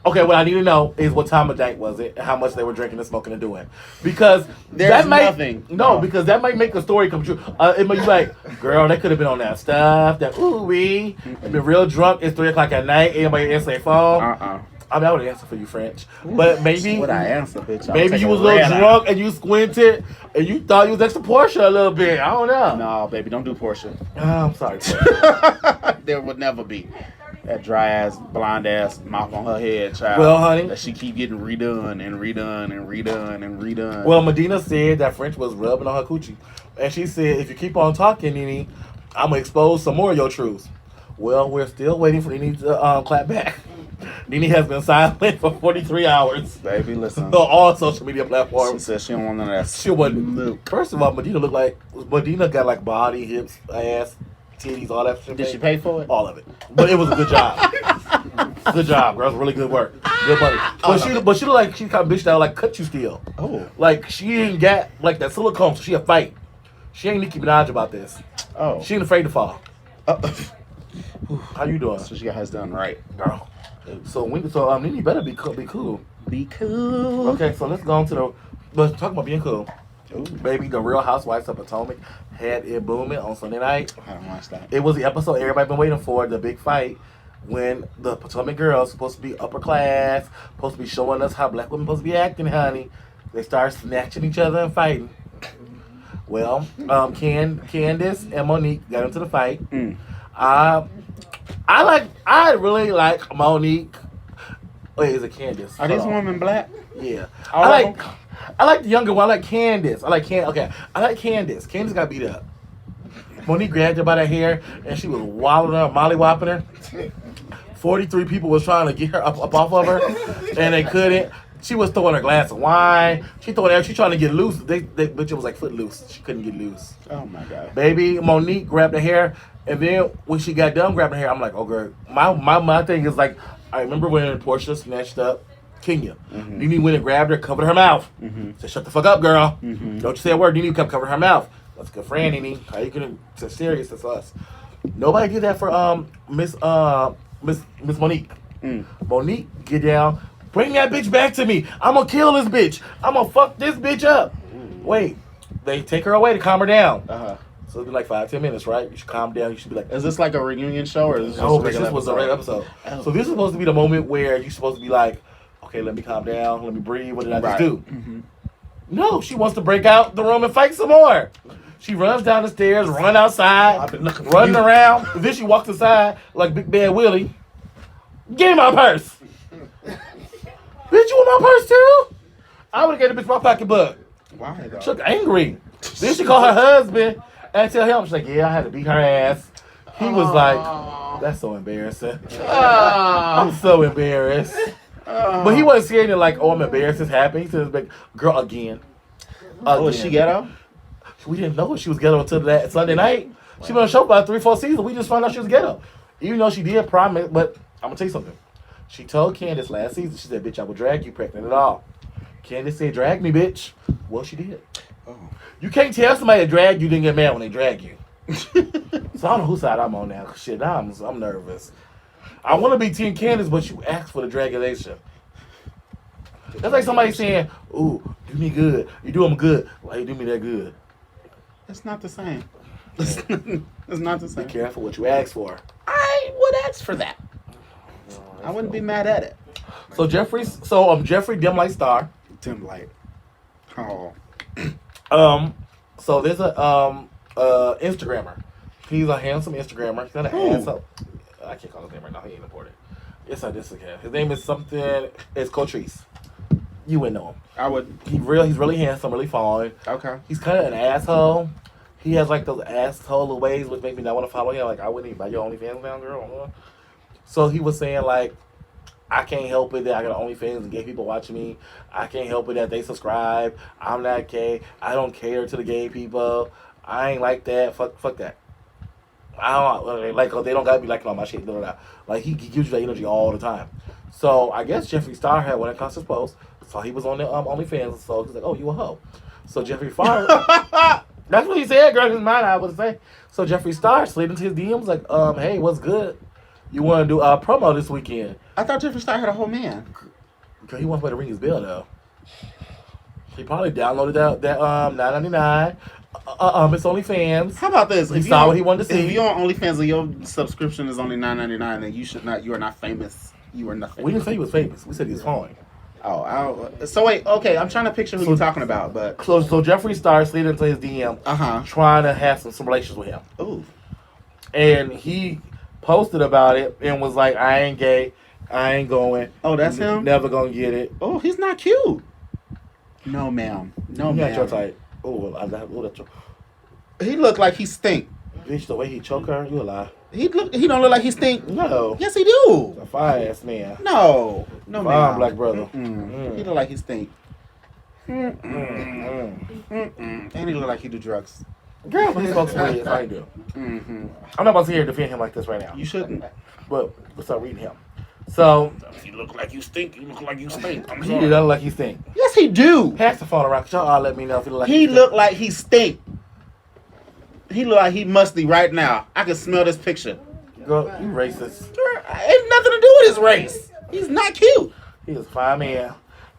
okay, what I need to know is what time of night was it, and how much they were drinking and smoking and doing. Because nothing. Because that might make a story come true. It might be like, girl, they could have been on that stuff, that ooh-wee, been real drunk, it's 3 o'clock at night, anybody answer their phone. I mean, I would answer for you, French. But maybe... What I answer, bitch? Maybe you was a little drunk and you squinted and you thought you was extra Portia a little bit. I don't know. No, baby, don't do Portia. Oh, I'm sorry, Portia. There would never be. That dry ass, blind ass mouth on her head, child. Well, honey. That she keep getting redone and redone and redone and redone. Well, Medina said that French was rubbing on her coochie. And she said, if you keep on talking, Nene, I'm going to expose some more of your truths. Well, we're still waiting for Nene to clap back. Nene has been silent for 43 hours. Baby, listen. On all social media platforms. She said she don't want none of that. She wouldn't. First of all, Medina got like body, hips, ass, titties, all that shit. Did she pay for it? All of it. But it was a good job. Good job, girl. It was really good work. Good money. But she looked like she kind of bitched out like Cut You Still. Oh. Like she ain't got like that silicone, so she a fight. She ain't Nicki Minaj about this. Oh. She ain't afraid to fall. How you doing? So she got hers done right. Girl. So Nene better be cool. Be cool. Okay, so let's go on to let's talk about being cool. Ooh. Baby, the Real Housewives of Potomac had it booming on Sunday night. I don't watch that. It was the episode everybody been waiting for, the big fight, when the Potomac girls supposed to be upper class, supposed to be showing us how black women supposed to be acting, honey. They start snatching each other and fighting. Well, Candace and Monique got into the fight. I really like Monique. Wait, is it Candace? Are these women black? Yeah. All I like the younger one. I like Candace. I like Candace. Candace got beat up. Monique grabbed her by the hair and she was wilding her, molly-whopping her. 43 people was trying to get her up off of her and they couldn't. She was throwing her glass of wine. She trying to get loose. Bitch, it was like foot loose. She couldn't get loose. Oh my God. Baby, Monique grabbed her hair, and then when she got done grabbing her hair, I'm like, oh girl. My thing is like, I remember when Portia snatched up Kenya. Nene went and grabbed her, covered her mouth. Said, shut the fuck up, girl. Don't you say a word. Nene kept covering her mouth. That's a good friend, Nene. How you gonna say serious? That's us. Nobody did that for Miss Monique. Monique, get down. Bring that bitch back to me. I'm gonna kill this bitch. I'm gonna fuck this bitch up. Wait, they take her away to calm her down. So it'll be like 5-10 minutes, right? You should calm down. You should be like, is this like a reunion show or is this no? just This was a regular episode. Oh. So this is supposed to be the moment where you're supposed to be like, okay, let me calm down. Let me breathe. What did I just do? No, she wants to break out the room and fight some more. She runs down the stairs, run outside, running around. Then she walks inside like Big Bad Willie. Give me my purse. Bitch, you want my purse too? I would have gave the bitch my pocketbook. Why though? She looked angry. Then she called her husband And I tell him, she's like, yeah, I had to beat her ass. He was like, that's so embarrassing. I'm so embarrassed. But he wasn't saying it like, oh, I'm embarrassed this happened. He said, like, girl, again. Oh, is she ghetto? We didn't know she was ghetto until that Sunday night. She been on the show for about 3-4 seasons. We just found out she was ghetto. Even though she did promise, but I'm going to tell you something. She told Candace last season, she said, bitch, I will drag you pregnant at all. Candace said, drag me, bitch. Well, she did. Oh. You can't tell somebody to drag you, then get mad when they drag you. So I don't know whose side I'm on now. Shit, now I'm nervous. I want to be Team Candace, but you asked for the dragulation. That's like somebody saying, ooh, do me good. You do them good. Why you do me that good? It's not the same. It's not the Be same. careful what you ask for. I would ask for that. I wouldn't be mad at it. So Jeffrey Dimlight Star. Dim light. Oh. So there's a Instagrammer. He's a handsome Instagrammer. He's not an Who? asshole. I can't call his name right now. He ain't important. Yes, I just can. His name is something. It's Cotrice. You wouldn't know him. I would. He's really handsome, really fine. Okay. He's kind of an asshole. He has like those asshole ways which make me not want to follow him. Like I wouldn't even buy your OnlyFans now, girl. So he was saying like, I can't help it that I got OnlyFans and gay people watching me. I can't help it that they subscribe. I'm not gay. I don't cater to the gay people. I ain't like that. Fuck that. I don't like. They don't gotta be liking all my shit. Blah, blah, blah. Like he gives you that energy all the time. So I guess Jeffree Star had one of Constance post. So he was on the OnlyFans. So he's like, oh, you a hoe. So Jeffree Star. That's what he said, girl. In his mind, I would say. So Jeffree Star slid into his DMs like, hey, what's good? You want to do a promo this weekend? I thought Jeffree Star had a whole man. He wants me to ring his bell though. He probably downloaded that $9.99. It's OnlyFans. How about this? He saw what he wanted to see. If you're on OnlyFans and your subscription is only $9.99, then you should not. You are not famous. You are not famous. We didn't say he was famous. We said he was fine. So wait. Okay, I'm trying to picture who you're talking about, but So Jeffree Star slid into his DM, trying to have some relations with him, ooh, and he posted about it and was like, "I ain't gay. I ain't going. Oh, that's him? Never gonna get it. Oh, he's not cute. No, ma'am. No, He ma'am. not your type. Oh, that's your He looked like he stink. bitch. The way he choke her, you a lie. He don't look like he stink. No, Yes, he do. a fine ass man. No, Fine ma'am. black brother. He look like he stink. And he look like he do drugs. Girl, when he smokes weed, that's how he do. I'm not about to sit here and defend him like this right now. You shouldn't. But let's start reading him. So If you look like you stink, you look like you stink. I'm he sorry. doesn't like he stink. Yes, he do. Pass the phone around. Cause y'all all let me know if he look like He stink. look like he stink. He look like he musty right now. I can smell this picture. Girl, you racist. Ain't nothing to do with his race. He's not cute. He is a fine man.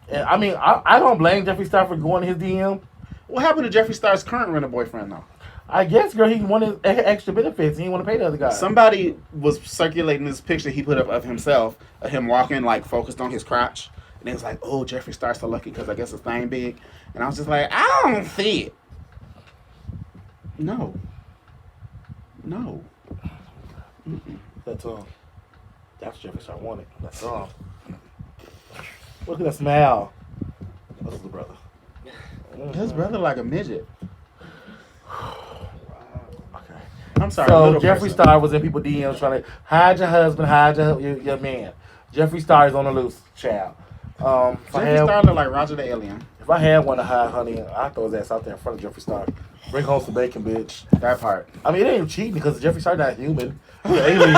And I mean, I don't blame Jeffree Star for going to his DM. What happened to Jeffree Star's current renter boyfriend though? I guess, girl, he wanted extra benefits. He didn't want to pay the other guy. Somebody was circulating this picture he put up of himself, of him walking like focused on his crotch, and it was like, "Oh, Jeffree Star's so lucky because I guess his thing big." And I was just like, "I don't see it." No. That's all. That's what Jeffree Star wanted. That's all. Look at that smile. That's the brother. His brother like a midget. Okay. I'm sorry. So little Jeffree person. Star was in people DMs trying to hide your husband, hide your man. Jeffree Star is on the loose, child. Jeffree Star look like Roger the Alien. If I had one to hide, honey, I'd throw his ass out there in front of Jeffree Star. Bring home some bacon, bitch. That part. I mean, it ain't cheating because Jeffree Star not human. He's an alien.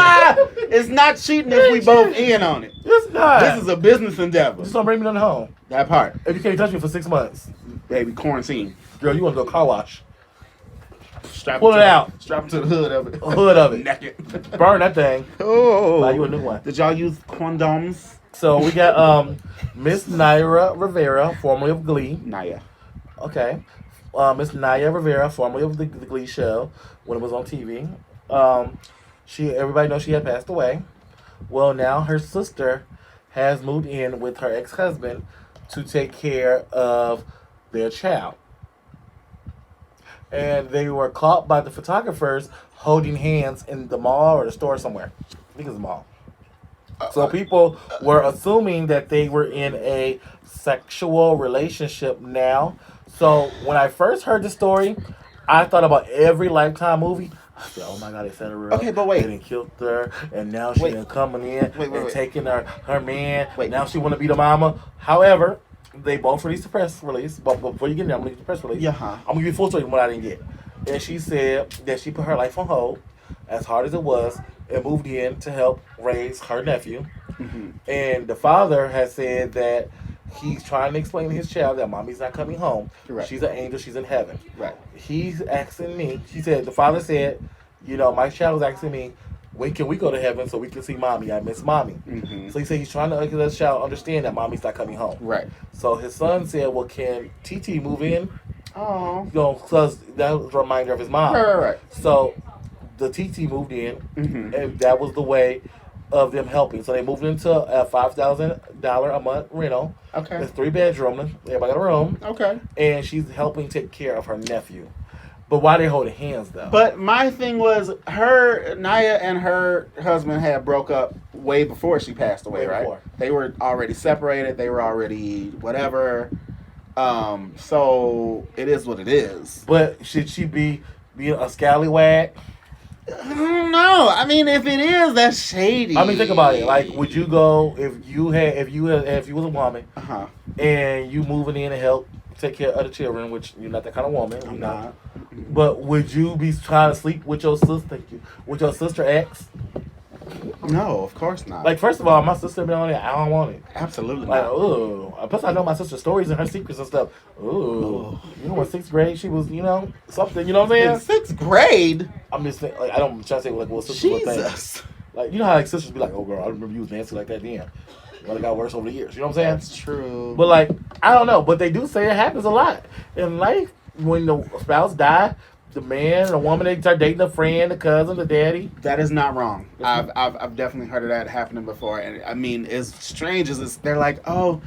It's not cheating if we both in on it. It's not. This is a business endeavor. Just don't bring me nothing home. That part. If you can't touch me for 6 months, Baby, quarantine. girl, you want to go car wash. Strap Pull to it the- out. Strap him to the hood of it. Hood of it. Naked. Burn that thing. Oh. Buy you a new one. Did y'all use condoms? So we got Miss Naira Rivera, formerly of Glee. Naya. Okay. Miss Naya Rivera, formerly of the Glee show, when it was on TV. Everybody knows she had passed away. Well, now her sister has moved in with her ex-husband to take care of their child. And they were caught by the photographers holding hands in the mall or the store somewhere. I think it's the mall. So people were assuming that they were in a sexual relationship now. So when I first heard the story, I thought about every Lifetime movie. I said, "Oh my God, they set her up. Okay, but wait. They done killed her, and now she done coming in and taking her man. Now she want to be the mama." However, they both released the press release. But before you get in there, I'm gonna leave the press release. Yeah. I'm gonna give you full story of what I didn't get. And she said that she put her life on hold, as hard as it was, and moved in to help raise her nephew. Mm-hmm. And the father has said that he's trying to explain to his child that mommy's not coming home. Right. She's an angel. She's in heaven. Right. He's asking me. He said, the father said, you know, my child was asking me, when can we go to heaven so we can see mommy? I miss mommy. Mm-hmm. So he said he's trying to let the child understand that mommy's not coming home. Right. So his son said, well, can TT move in? Oh. You know, because that was a reminder of his mom. Right. So the TT moved in, Mm-hmm. and that was the way of them helping. So they moved into a $5,000 a month rental. Okay. It's 3 bedrooms. Everybody got a room. Okay. And she's helping take care of her nephew. But why they holding hands though? But my thing was, Naya and her husband had broke up way before she passed away, Way right? before. They were already separated. They were already whatever. So it is what it is. But should she be being a scallywag? I don't know. I mean, if it is, that's shady. I mean, think about it. Like, would you go if you was a woman Uh-huh. and you moving in to help take care of the children, which you're not that kind of woman. I'm you know. not. But would you be trying to sleep with your sister? Thank you. With your sister ex? No, of course not. Like, first of all, my sister been on it. I don't want it. Absolutely Like, not. ooh. Plus, I know my sister's stories and her secrets and stuff. Ooh. You know, in 6th grade, she was, you know, something. You know what I'm In saying? 6th grade? I'm just saying, like, I don't try to say, like, well, sisters would think. Jesus. Like, you know how, like, sisters be like, oh, girl, I remember you was nasty like that then. Well, it got worse over the years. You know what I'm saying? That's true. But, like, I don't know. But they do say it happens a lot in life. When the spouse die, the man, the woman, they start dating a friend, the cousin, the daddy. That is not wrong. I've definitely heard of that happening before. And I mean, as strange as it's, they're like, oh,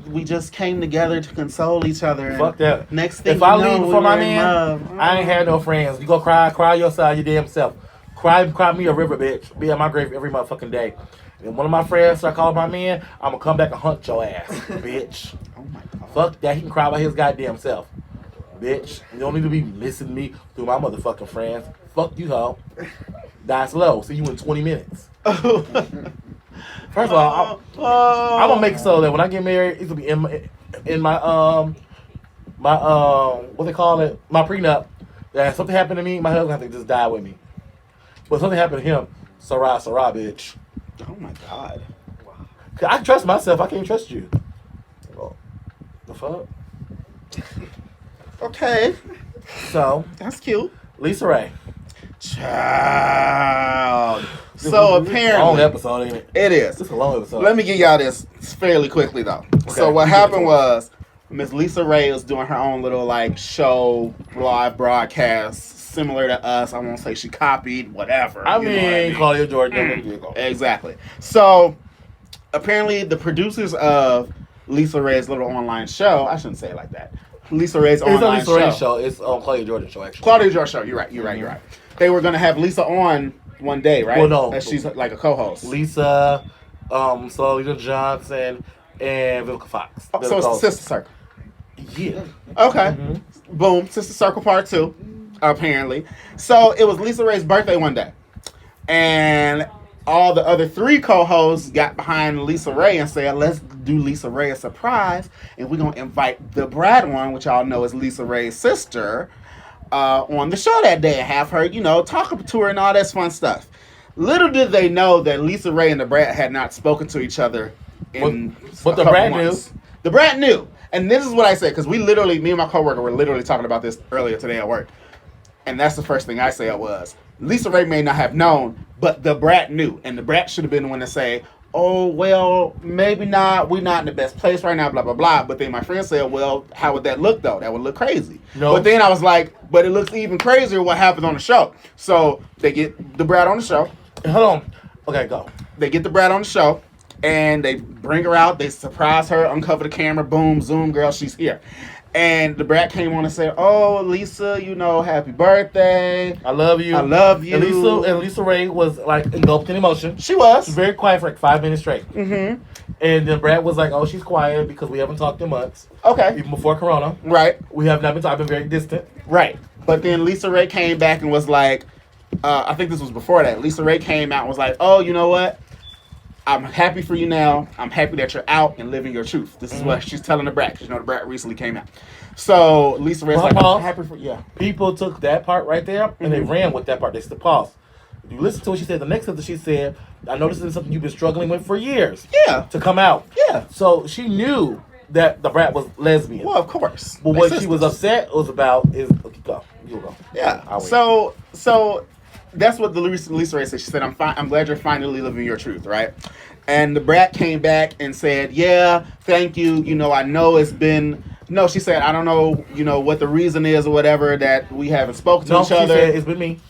we just came together to console each other. And Fuck that. Next thing If I you know, leave we before my were in man, love. I ain't had no friends. You go cry yourself, your damn self. Cry me a river, bitch. Be at my grave every motherfucking day. And one of my friends start calling my man, I'm gonna come back and hunt your ass, bitch. Oh my God. Fuck that. He can cry by his goddamn self. Bitch, you don't need to be missing me through my motherfucking friends. Fuck you, hoe. Die slow. See you in 20 minutes. First of all, I'm gonna make it so that when I get married, it's gonna be in my what they call it, my prenup. That if something happened to me, my husband have to just die with me. But if something happened to him, Sarah, bitch. Oh my God. 'Cause I trust myself. I can't trust you. Well, the fuck. Okay. So That's cute. Lisa Ray. Child. So This is a long apparently, episode, ain't it? it is. This is a long episode. Let me give y'all this fairly quickly though. So what happened was Miss Lisa Ray was doing her own little like show, live broadcast, similar to us. I won't say she copied, whatever. I you know what mean, Claudia Jordan. Exactly. So apparently the producers of Lisa Ray's little online show, I shouldn't say it like that. Lisa Ray's It's a online Lisa Ray show. show. It's Claudia Jordan show, actually. Claudia George show. You're right. They were gonna have Lisa on one day, right? Well, no. As she's like a co-host. Lisa, Lisa Johnson, and Vivica Fox. Oh, so it's the Sister Circle. Yeah. Okay. Mm-hmm. Boom. Sister Circle Part 2, apparently. So it was Lisa Ray's birthday one day. And all the other 3 co-hosts got behind Lisa Ray and said, let's do Lisa Ray a surprise. And we're going to invite the Brad one, which y'all know is Lisa Ray's sister, on the show that day and have her, talk to her and all that fun stuff. Little did they know that Lisa Ray and the Brad had not spoken to each other in But the a couple Brad months. The Brad knew. And this is what I said, because me and my coworker were literally talking about this earlier today at work. And that's the first thing I said was, Lisa Ray may not have known, but the Brat knew. And the Brat should have been the one to say, oh, well, maybe not. We're not in the best place right now, blah, blah, blah. But then my friend said, well, how would that look, though? That would look crazy. No. But then I was like, but it looks even crazier what happens on the show. So they get the Brat on the show. Hold on. Okay, go. They get the Brat on the show. And they bring her out. They surprise her, uncover the camera. Boom, zoom, girl, she's here. And the Brat came on and said, oh, Lisa, happy birthday. I love you. I love you. And Lisa Ray was like engulfed in emotion. She was. She was very quiet for like 5 minutes straight. Mm-hmm. And then Brad was like, oh, she's quiet because we haven't talked in months. Okay. Even before Corona. Right. We have not been talking. I've been very distant. Right. But then Lisa Ray came back and was like, I think this was before that. Lisa Ray came out and was like, oh, you know what? I'm happy for you now. I'm happy that you're out and living your truth. This is what she's telling the brat. 'Cause you know the brat recently came out. So Lisa Ray's like, I'm happy for you. Yeah. People took that part right there and they ran with that part. They said, pause. You listen to what she said. The next sentence she said, I know this is something you've been struggling with for years. Yeah. To come out. Yeah. So she knew that the brat was lesbian. Well, of course. But what she was upset was about is, okay, go. You go. Yeah. So that's what the Lisa Ray said. She said, I'm glad you're finally living your truth, right? And the brat came back and said, yeah, thank you. You know, I know it's been... No, she said, I don't know, you know, what the reason is or whatever that we haven't spoken to each other. She said, it's been me.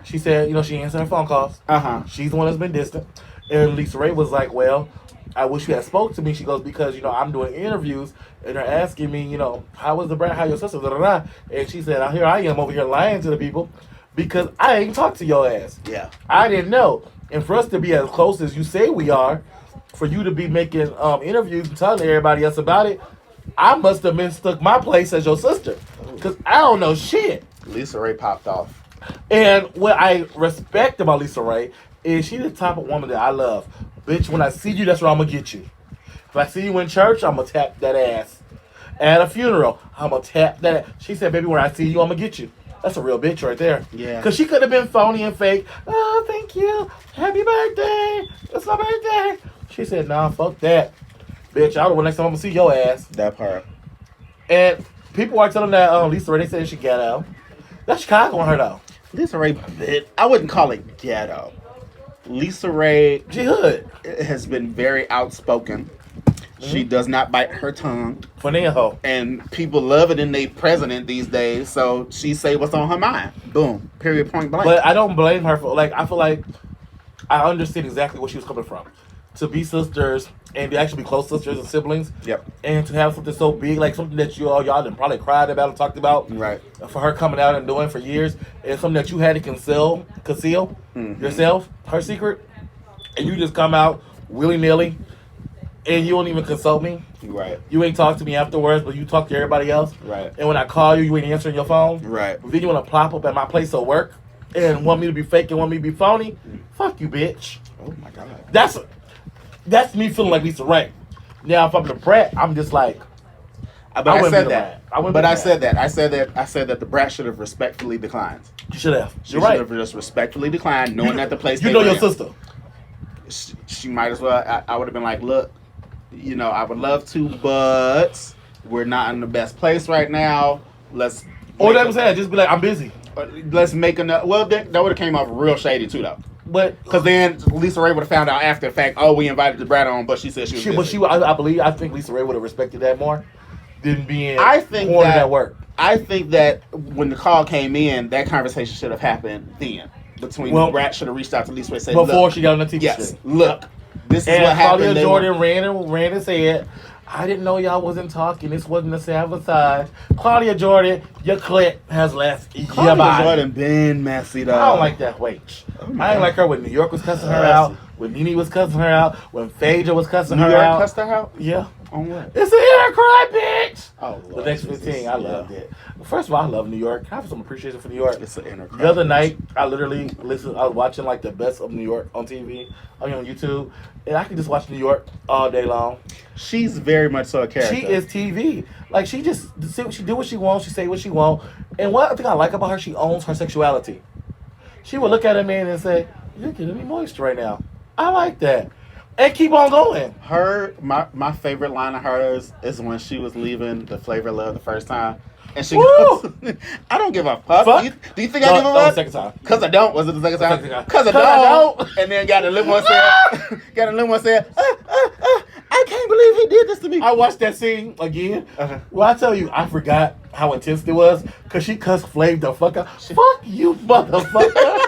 She said, you know, she answered her phone calls. Uh-huh. She's the one that's been distant. And Lisa Ray was like, well, I wish you had spoke to me. She goes, because, you know, I'm doing interviews and they're asking me, you know, how was the brat, how your sister, da, da, da. And she said, here I am over here lying to the people because I ain't talked to your ass. Yeah. I didn't know. And for us to be as close as you say we are, for you to be making interviews and telling everybody else about it, I must have mistook my place as your sister. Because I don't know shit. Lisa Ray popped off. And what I respect about Lisa Ray is she's the type of woman that I love. Bitch, when I see you, that's where I'm going to get you. If I see you in church, I'm going to tap that ass. At a funeral, I'm going to tap that ass. She said, baby, when I see you, I'm going to get you. That's a real bitch right there. Yeah. Because she could have been phony and fake. Oh, thank you. Happy birthday. It's my birthday. She said, nah, fuck that. Bitch, I don't know next time I'm going to see your ass. That part. And people are telling that Lisa Ray, they said she ghetto. That's Chicago on her, though. Lisa Ray, I wouldn't call it ghetto. Lisa Ray She hood. has been very outspoken. She does not bite her tongue. Funny-ho. And people love it in their president these days. So she say what's on her mind. Boom. Period. Point blank. But I don't blame her for, like, I feel like I understand exactly where she was coming from. To be sisters and to actually be close sisters and siblings. Yep. And to have something so big, like something that y'all done probably cried about and talked about. Right. For her coming out and doing for years. And something that you had to conceal yourself, her secret. And you just come out willy-nilly. And you don't even consult me. Right. You ain't talk to me afterwards, but you talk to everybody else. Right. And when I call you, you ain't answering your phone. Right. But then you want to plop up at my place of work and want me to be fake and want me to be phony. Fuck you, bitch. Oh my God. That's me feeling like Lisa Ray. Now, if I'm the brat, I'm just like. But I wouldn't said be the that. brat. I said that the brat should have respectfully declined. You should have. She You're should right. have just respectfully declined, knowing that the place. You know your sister. She might as well. I would have been like, look, you know, I would love to, but we're not in the best place right now. Let's. Or that was saying, just be like, I'm busy. Let's make another. Well, that would have came off real shady too, though. But because then Lisa Ray would have found out after the fact. Oh, we invited the brat on, but she said she was. Busy. I think Lisa Ray would have respected that more than being. I think that at work. I think that when the call came in, that conversation should have happened then. The brat should have reached out to Lisa Ray and said, before she got on the TV. Yes, show. look, this is and what happened. Claudia Jordan ran and said, I didn't know y'all wasn't talking. This wasn't a sabotage. Claudia Jordan, your clip has left your body. Claudia Jordan been messy though. I don't like that wench. I ain't like her when New York was cussing her out, when Nene was cussing her out, when Phaedra was cussing her out. New York cussed her out? Yeah. On what? It's an inner cry, bitch. Oh, the next 15, I loved it. First of all, I love New York. I have some appreciation for New York. It's an inner cry. The other night, I literally I was watching like the best of New York on TV, on YouTube, and I could just watch New York all day long. She's very much so a character. She is TV. Like she do what she wants. She say what she wants. And what I think I like about her, she owns her sexuality. She would look at a man and say, "You're getting me moist right now." I like that. And keep on going. My favorite line of hers is when she was leaving the Flavor of Love the first time. And she goes, I don't give a fuck. Do you think I give a fuck? The second time. Because I don't. Was it the second time? Because I don't. And then got a little one said, I can't believe he did this to me. I watched that scene again. Well, I tell you, I forgot how intense it was because she cussed Flav the fuck out. Fuck you, motherfucker.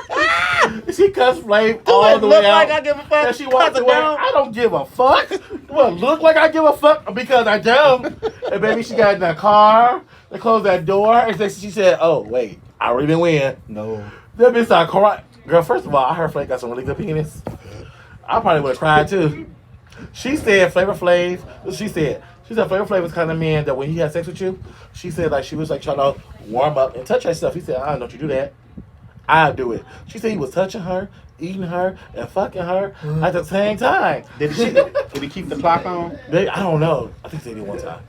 She cussed Flav all the way out. Like I give a fuck. And she walked away. I don't give a fuck. Well, look like I give a fuck because I don't. And baby, she got in that car. They closed that door. And she said, oh, wait, I already been win. No. That bitch started crying. Girl, first of all, I heard Flav got some really good penis. I probably would have cried too. She said, Flavor Flav, she said, She said Flavor Flav was kind of man that when he had sex with you, she said like she was like trying to warm up and touch herself. He said, I don't you do that. I do it. She said he was touching her, eating her, and fucking her at the same time. Did he keep the clock on? I don't know. I think they did one time.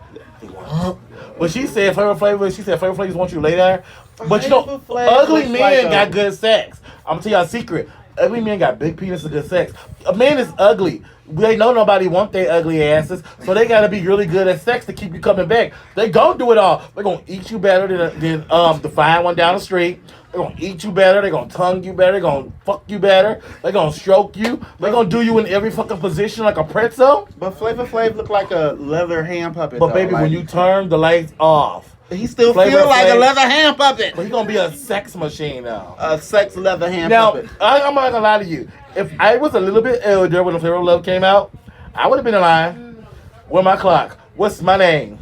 But she said Flavor Flav want you to lay there. But you know, Flavor Flav ugly looks men like got good sex. I'm gonna tell y'all a secret. Ugly men got big penis and good sex. A man is ugly. They know nobody want their ugly asses, so they gotta be really good at sex to keep you coming back. They gon' do it all. They're gonna eat you better than the fine one down the street. They're gonna eat you better. They're gonna tongue you better. They're gonna fuck you better. They're gonna stroke you. They're gonna do you in every fucking position like a pretzel. But Flavor Flav looked like a leather hand puppet. But though. baby, like, when you turn the lights off, he still Flavor feel like a Flav- leather hand puppet. but he's gonna be a sex machine now. A sex leather hand Now, puppet. I'm not gonna lie to you. If I was a little bit elder when the Flavor of Love came out, I would have been in line. Where my clock? What's my name?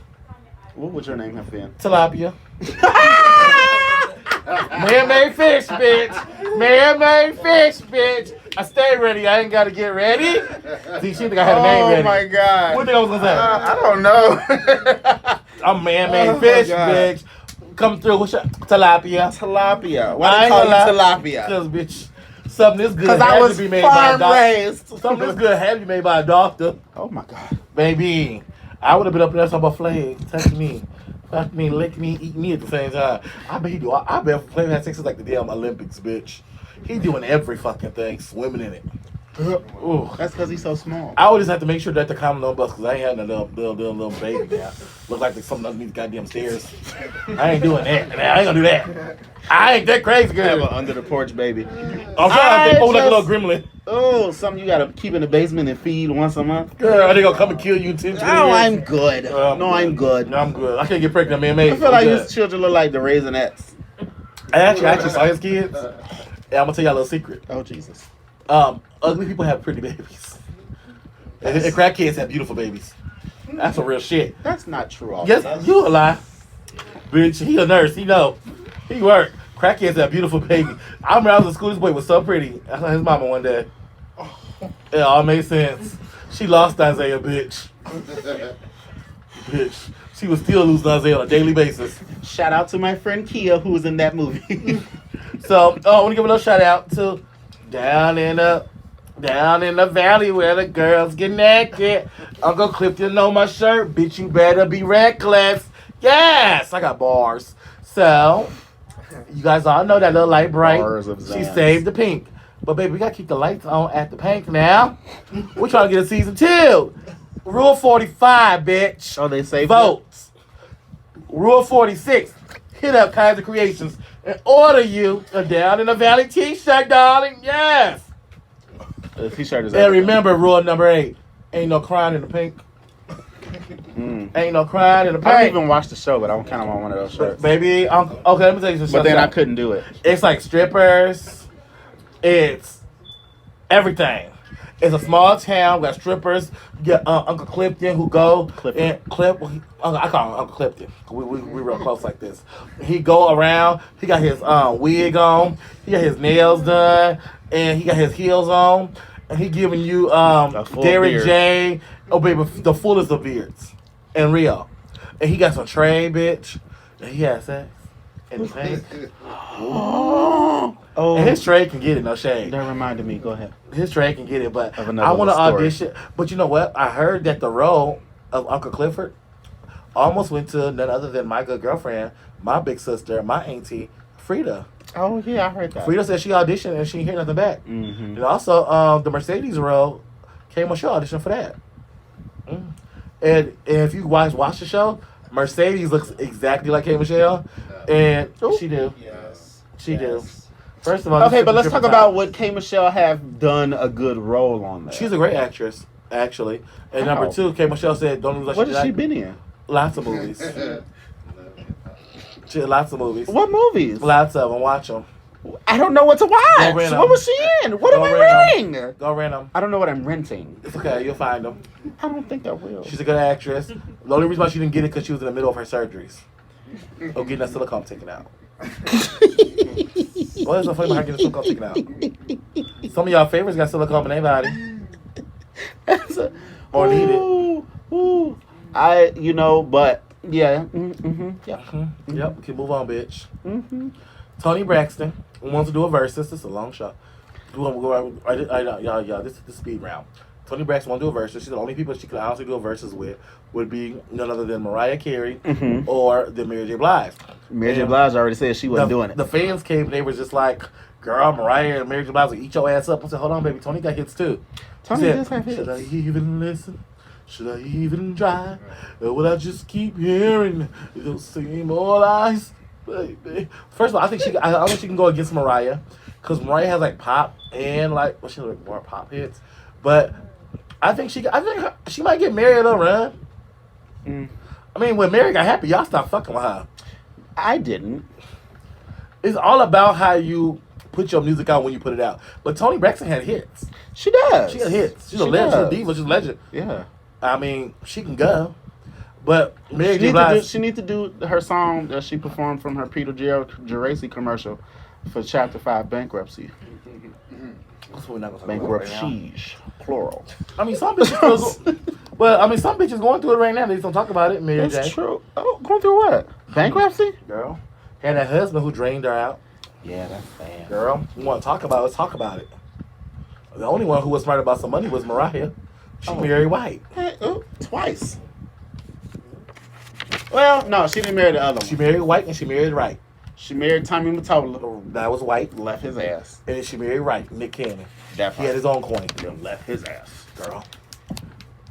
What would your name have been? Tilapia. Man-made fish, bitch. Man-made fish, bitch. I stay ready. I ain't gotta get ready. See, she think I had a name ready. Oh my god. What do you think I was gonna say? I don't know. I'm man-made Oh my fish, God. bitch. Come through. What's your tilapia? Tilapia. Why I do ain't you call gonna you lie. tilapia? Because, bitch, something this good Because I had was to be made by a farm doctor. raised. Something this good had to be made by a doctor. Oh my god. Baby, I would have been up there talking about Flav. Touch me. Fuck me, lick me, eat me at the same time. I bet he do. I bet Flav had sex is like the damn Olympics, bitch. He doing every fucking thing, swimming in it. Ooh. That's because he's so small. I would just have to make sure that the condom don't bust because I ain't had no little baby now. Look like there's something underneath the goddamn stairs. I ain't doing that. I ain't gonna do that. I ain't that crazy, Have girl. an under the porch baby. I'm trying to think like a little gremlin. Oh, something you gotta keep in the basement and feed once a month. Girl, they gonna come and kill you in 10 No, 20 years. I'm good. I'm good. No, I'm good. I can't get pregnant, man. Mate. I feel like his children look like the Raisinets. I actually saw his kids. And I'm gonna tell y'all a little secret. Oh Jesus. Ugly people have pretty babies. And crackheads have beautiful babies. That's some real shit. That's not true. Yes, you a lie. Bitch, he a nurse. He know. He work. Crackheads have beautiful baby. I remember I was in school. This boy was so pretty. I saw his mama one day. It all made sense. She lost Isaiah, bitch. Bitch. She was still losing Isaiah on a daily basis. Shout out to my friend Kia who was in that movie. So, I want to give a little shout out to down in the valley where the girls get naked. Uncle Clifton on my shirt. Bitch, you better be reckless. Yes, I got bars. So, you guys all know that little light bright. Bars of She Zans. saved the pink. But, baby, we got to keep the lights on at the pink now. We're trying to get a season 2. Rule 45, bitch. Oh, they saved Votes. Rule 46. Hit up Kaiser Creations and order you a Down in the Valley t-shirt, darling. Yes. The t-shirt is And remember rule number 8. Ain't no crying in the pink. Ain't no crying in the I don't pink. even watch the show, but I kind of want one of those shirts. Baby, okay, let me tell you some But then I stuff. couldn't do it. It's like strippers. It's everything. It's a small town. We got strippers. You got Uncle Clifton who go and Clip. I call him Uncle Clifton. We real close like this. He go around. He got his wig on. He got his nails done, and he got his heels on. And he giving you full Derek beard. J. Oh baby, the fullest of beards in Rio. And he got some tray, bitch. And he had sex in the pink. Oh, And his trade can get it, no shade. that reminded me. Go ahead. His trade can get it, but Of another I want to little story. audition. But you know what? I heard that the role of Uncle Clifford almost went to none other than my good girlfriend, my big sister, my auntie, Frida. Oh yeah, I heard that. Frida said she auditioned and she didn't hear nothing back. Mm-hmm. And also, the Mercedes role came on show audition for that. And if you watch the show, Mercedes looks exactly like K. Michelle, and she do. Yes. She do. First of all, Okay, this but is let's talk different about time. what K. Michelle have done a good role on there. She's a great actress, actually. And How? number 2, K. Michelle said, "Don't lose." What has she been in? Lots of movies. Lots of movies. What movies? Lots of them. Watch them. I don't know what to watch. Go rent 'em. What was she in? What am Go I rent 'em. renting? Go rent them. I don't know what I'm renting. It's okay. You'll find them. I don't think I will. She's a good actress. The only reason why she didn't get it because she was in the middle of her surgeries. Or getting that silicone taken out. What is so funny about her getting silicone taken out? Some of y'all favorites got silicone in their body. Or need it. Ooh. But yeah. Yeah. Yep. We can move on, bitch. Mm-hmm. Tony Braxton wants to do a versus. This is a long shot. This is the speed round. Tony Braxton wants to do a versus. She's the only people she could honestly do a versus with would be none other than Mariah Carey or the Mary J. Blige. Mary J. Blige already said she wasn't doing it. The fans came. They were just like, "Girl, Mariah and Mary J. Blige will eat your ass up." I said, "Hold on, baby. Tony got hits too." Tony She said, does have hits. Should I even listen? Should I even try? Or will I just keep hearing those same old eyes, baby? First of all, I think I don't think she can go against Mariah, because Mariah has like pop and like she has like more pop hits, but I think she might get Mary a little run. I mean, when Mary got happy, y'all stopped fucking with her. I didn't. It's all about how you put your music out when you put it out. But Toni Braxton had hits. She does. She got hits. She's a legend. She's a diva. She's a legend. Yeah. I mean, she can go. But Mary J. Blige, she needs to do her song that she performed from her Peter Geraci commercial for Chapter 5 Bankruptcy. that's what we're not gonna talk about right now. Bankruptcies, plural. I mean, some bitches still some bitches going through it right now. They just don't talk about it. Mary That's J. true. Oh, going through what? Bankruptcy? Girl. Had that husband who drained her out. Yeah, that's bad. Girl, you want to talk about it, let's talk about it. The only one who was smart about some money was Mariah. She married White. Hey, twice. Well, no, she didn't marry the other one. She married White and she married Wright. She married Tommy Mottola. That was White. Left his ass. And then she married Wright, Nick Cannon. That He had his own coin. left his ass. Girl.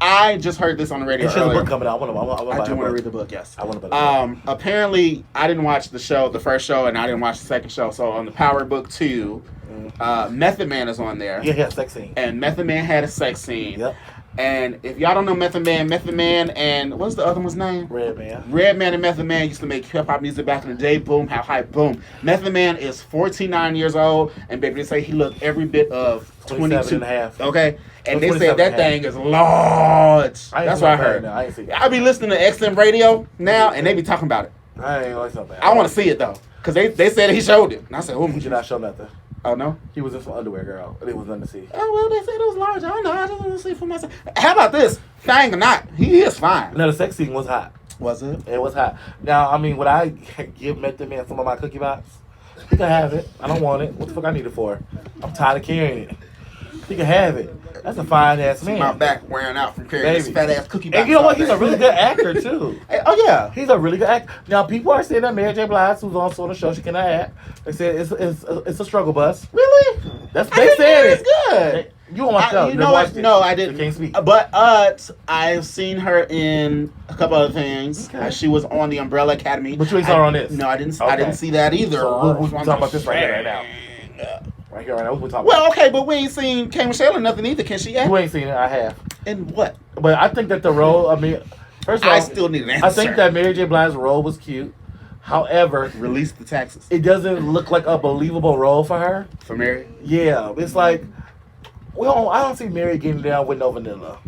I just heard this on the radio And she has a earlier. book coming out. I I do want want to read the book, yes. I want to buy the book. Apparently, I didn't watch the first show, and I didn't watch the second show. So on the Power Book 2, Method Man is on there. Yeah, sex scene. And Method Man had a sex scene. Yep. And if y'all don't know Method Man and what's the other one's name? Redman and Method Man used to make hip hop music back in the day. Boom, how hype, boom. Method Man is 49 years old, and baby, they say he looked every bit of 22 and a half. Okay, and they 27 said that and a half. thing is large. I ain't That's seen what I that heard. now. I ain't seen it. I be listening to XM radio now, and they be talking about it. I ain't like something. I want to see it though, cause they said he showed it, and I said, "Oh, He did not show nothing. oh no." He was in some underwear, girl. It was nothing to see. Oh well, they said it was large. I don't know. I just want to see for myself. How about this? Thing or not, he is fine. No, the sex scene was hot. Was it? It was hot. Now, I mean, would I give Method Man some of my cookie box? He can have it. I don't want it. What the fuck I need it for? I'm tired of carrying it. He can have it. That's a fine ass man. My back wearing out from carrying this Baby. fat ass cookie box. And you know what? all He's day. a really good actor too. Oh yeah. He's a really good actor. Now, people are saying that Mary J. Blige, who's also on the show, she cannot act. They said it's a struggle bus. Really? That's I they think said it's it. good. You on my show? You know what? No, I didn't. You can't speak. But I've seen her in a couple other things. Okay. She was on the Umbrella Academy. But you ain't saw her on this. No, I didn't. Okay. I didn't see that either. So we're talking about this right here, right now. Right here, right now. We're talking Well, okay, but we ain't seen K. Michelle or nothing either. Can she act? You ain't seen it. I have. And what? But I think that the role, I mean, first of all, I still need an answer. I think that Mary J. Blige's role was cute. However, Release the taxes it doesn't look like a believable role for her. for Mary. Yeah, it's like, I don't see Mary getting down with no vanilla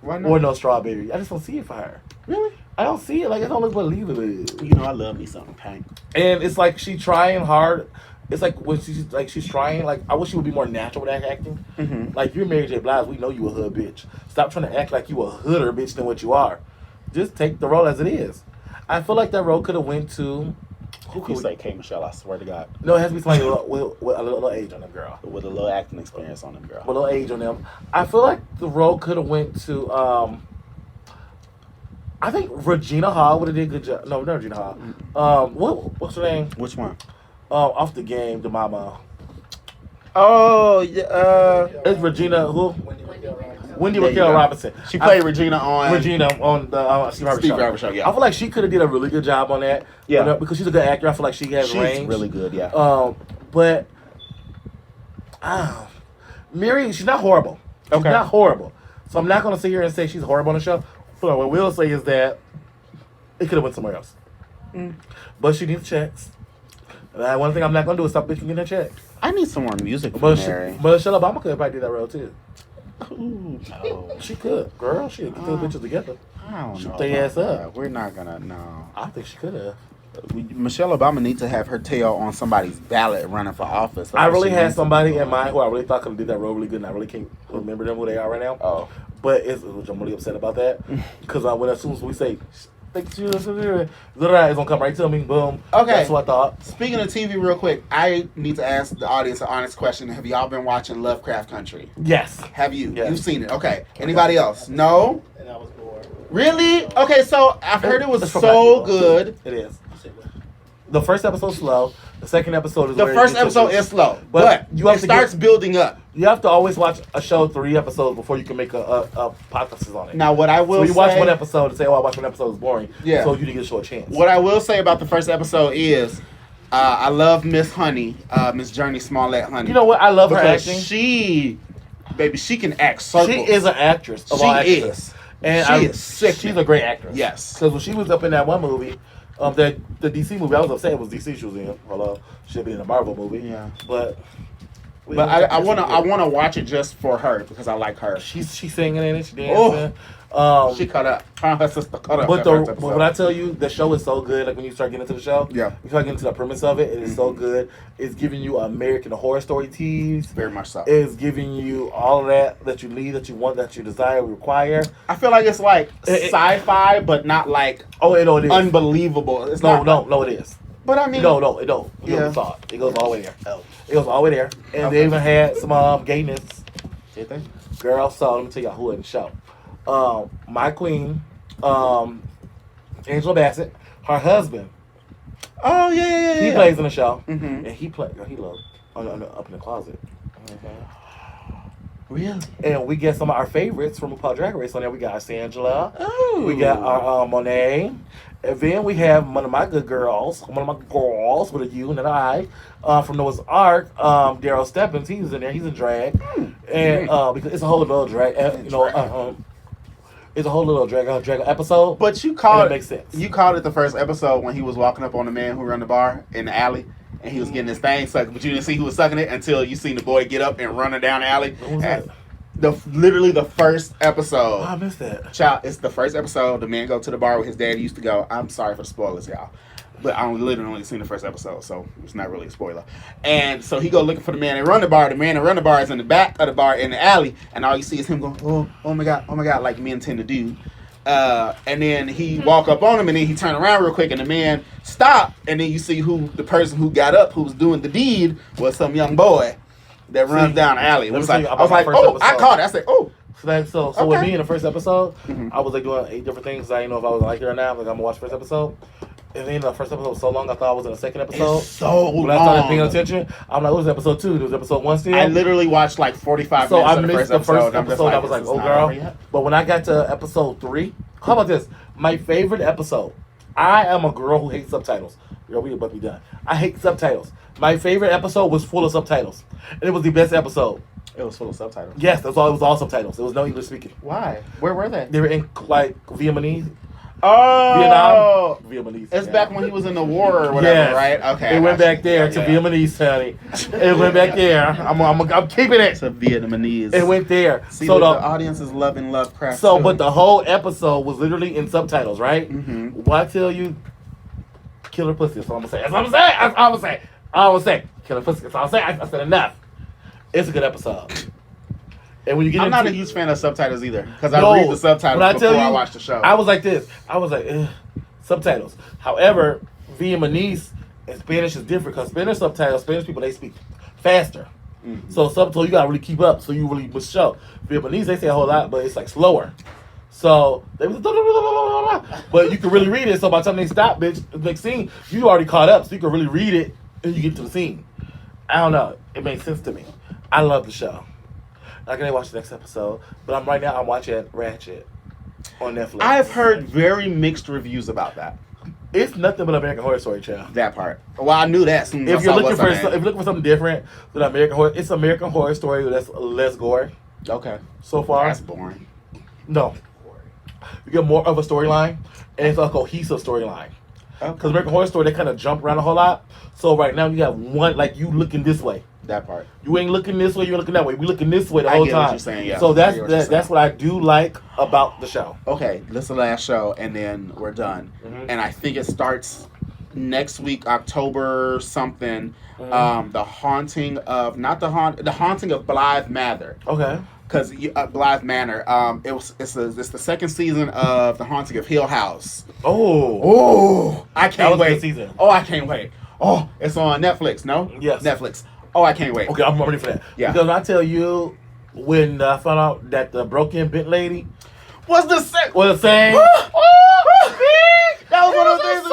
Why or no strawberry. I just don't see it for her. Really? I don't see it. Like, it don't look believable. You know, I love me something pink. And it's like she trying hard. It's like when she's trying. Like, I wish she would be more natural with that acting. Mm-hmm. Like, you're Mary J. Blige. We know you a hood bitch. Stop trying to act like you a hooder bitch than what you are. Just take the role as it is. I feel like that role could have went to. Who You could say K. Michelle, I swear to God. No, it has to be somebody with a little age on them, girl. With a little acting experience on them, girl. With a little age on them. I feel like the role could have went to. I think Regina Hall would have did a good job. No, not Regina Hall. What's her name? Which one? Off the game, the mama. Oh, yeah. It's Regina who? Wendy There you Raquel go. Robinson. She played Regina on Regina on the Steve Harvey show. yeah. I feel like she could have did a really good job on that. Yeah. You know, because she's a good actor. I feel like she has She's range. really good, yeah. But Mary, she's not horrible. She's Okay. not horrible. So I'm not gonna sit here and say she's horrible on the show. But what we'll say is that it could have went somewhere else. But she needs checks. And one thing I'm not gonna do is stop bitch from getting a check. I need some more music from But Mary. Michelle Obama could probably do that role too. Ooh, no. She could, girl. She could get those bitches together. I don't Shoot know. their ass about up. that. We're not gonna, no. I think she could have. Michelle Obama needs to have her tail on somebody's ballot running for office. That's I what really she had needs to somebody do. in mind who I really thought could have did that role really good, and I really can't remember them who they are right now. Oh. But which I'm really upset about that because as soon as we say, "Thank you," it's gonna come right to me. Boom. Okay. That's what I thought. Speaking of TV, real quick, I need to ask the audience an honest question. Have y'all been watching Lovecraft Country? Yes. Have you? Yes. You've seen it? Okay. Anybody else? No. And I was bored. Really? Okay. So I've heard it was It's for black so people. good. It is. The first episode's slow. The second episode is The where it first gets episode into- is slow, But but you have it to starts get- building up. You have to always watch a show 3 episodes before you can make a hypothesis on it. Now, what I will so you say, watch one episode and say, "Oh, I watched one episode, it's boring." Yeah. So you didn't get a show a chance. what I will say about the first episode is, I love Miss Honey, Miss Journey Smollett Honey. You know what? I love her because acting. she can act circles. She is an actress. Of She all actresses. is. And She is sick. She's a great actress. Yes. Because when she was up in that one movie, the DC movie, I was upset it was DC she was in. Hello, she'd be in a Marvel movie. Yeah. But I wanna watch it just for her because I like her. She's singing in it. She dancing. She cut up. Her and her sister cut up. But that first episode. when I tell you the show is so good, like when you start getting into the show, Yeah. you start getting into the premise of it. It is so good. It's giving you American Horror Story tease. very much so. It's giving you all of that you need, that you want, that you desire, require. I feel like it's like It- sci-fi, but not like Oh, it is. unbelievable. It's No, not. no, it is. But I mean, No, it don't. You Yeah. never saw it. It goes all the way there. It goes all the way there. And they even had some gayness. Did they? Girl, so let me tell y'all who in the show. My queen, Angela Bassett, her husband, Oh yeah. he plays in the show. Mhm. And he loves up in the closet. Really? And we get some of our favorites from RuPaul Drag Race on there. We got Sangela. Oh. We got our Monet. And then we have one of my good girls, one of my girls with a U and an I, from Noah's Ark, Daryl Steppens. He's in there. He's in drag. And because it's a whole little drag, it's a whole little drag episode. But you And called it makes sense. You called it the first episode when he was walking up on the man who ran the bar in the alley, and he was getting his thing sucked, but you didn't see who was sucking it until you seen the boy get up and running down the alley. What was And that? literally the first Oh, episode. I missed that. Child, it's the first episode. The man go to the bar where his dad used to go. I'm sorry for the spoilers, y'all. But I literally only seen the first episode, so it's not really a spoiler. And so he go looking for the man that run the bar. The man that run the bar is in the back of the bar in the alley, and all you see is him going, oh my god, like men tend to do. And then he walk up on him, and then he turn around real quick, and the man stop, and then you see who the person who got up, who was doing the deed, was some young boy that runs down the alley. It let me was tell like, you I was about like, my first oh, I episode. caught it. I said, oh, So with Okay. me in the first episode, Mhm. I was like doing 8 different things. I didn't know if I was like it or not. I'm like, I'm gonna watch the first episode. And then the first episode was so long, I thought I was in the second episode. it's so When I started paying long. attention, I'm like, what was episode 2? There was episode 1 still. I literally watched like 45 So minutes I of the missed first the episode. first I'm just episode. I was like, this oh is not girl. over yet. But when I got to episode 3, how about this? My favorite episode. I am a girl who hates subtitles. Girl, we about to be done. I hate subtitles. My favorite episode was full of subtitles, and it was the best episode. It was full of subtitles. Yes, that's all. It was all subtitles. There was no English speaking. Why? Where were they? They were in like Vietnamese. Oh, Vietnamese. it's yeah. back when he was in the war or whatever, Yes. right? Okay. It I went got back you. there Yeah, to yeah. Vietnamese, honey. It went back there. I'm keeping it. To Vietnamese. It went there. See, So the the audience is loving Lovecraft. so, too. but the whole episode was literally in subtitles, right? Mhm. What I tell you, killer pussy. That's all I'm gonna say. That's all I'm gonna say. That's all I'm gonna say. All I'm gonna say. Killer pussy. That's all I'm saying. I said enough. It's a good episode. And when you get I'm into not a huge fan of subtitles either because No, I read the subtitles when I before tell I you, watch the show. I was like this. I was like, ugh, subtitles. However, Vietnamese and Spanish is different because Spanish subtitles, Spanish people, they speak faster. Mhm. So subtitle, you gotta really keep up. So you really must show. Vietnamese, they say a whole lot, but it's like slower. So they was but you can really read it. So by the time they stop, bitch, the next scene, you already caught up. So you can really read it and you get to the scene. I don't know. It made sense to me. I love the show. I can watch the next episode, but I'm watching Ratchet on Netflix. I've heard very mixed reviews about that. It's nothing but American Horror Story, child. That part. Well, I knew that. As soon as I If you're saw looking what's for her name. if you're looking for something different than American Horror, it's American Horror Story that's less gore Okay. so far. That's boring. No, you get more of a storyline, and it's a cohesive storyline. Because American Horror Story, they kind of jump around a whole lot. So right now you have one, like you looking this way. That part. You ain't looking this way, you're looking that way. We looking this way the I whole get time. what you're saying, yeah. So I that's get what you're that's what I do like about the show. Okay, this is the last show, and then we're done. Mhm. And I think it starts next week, October something. The haunting of the haunting of Blythe Manor. Okay. Because Blythe Manor, it's the second season of The Haunting of Hill House. Oh, I that can't was a wait. good season. Oh, I can't wait. Oh, it's on Netflix. No, Yes. Netflix. Oh, I can't wait. Okay, I'm ready for that. Yeah. Because I tell you, when I found out that the broken bent lady What's the same? was the same. That was one of the things.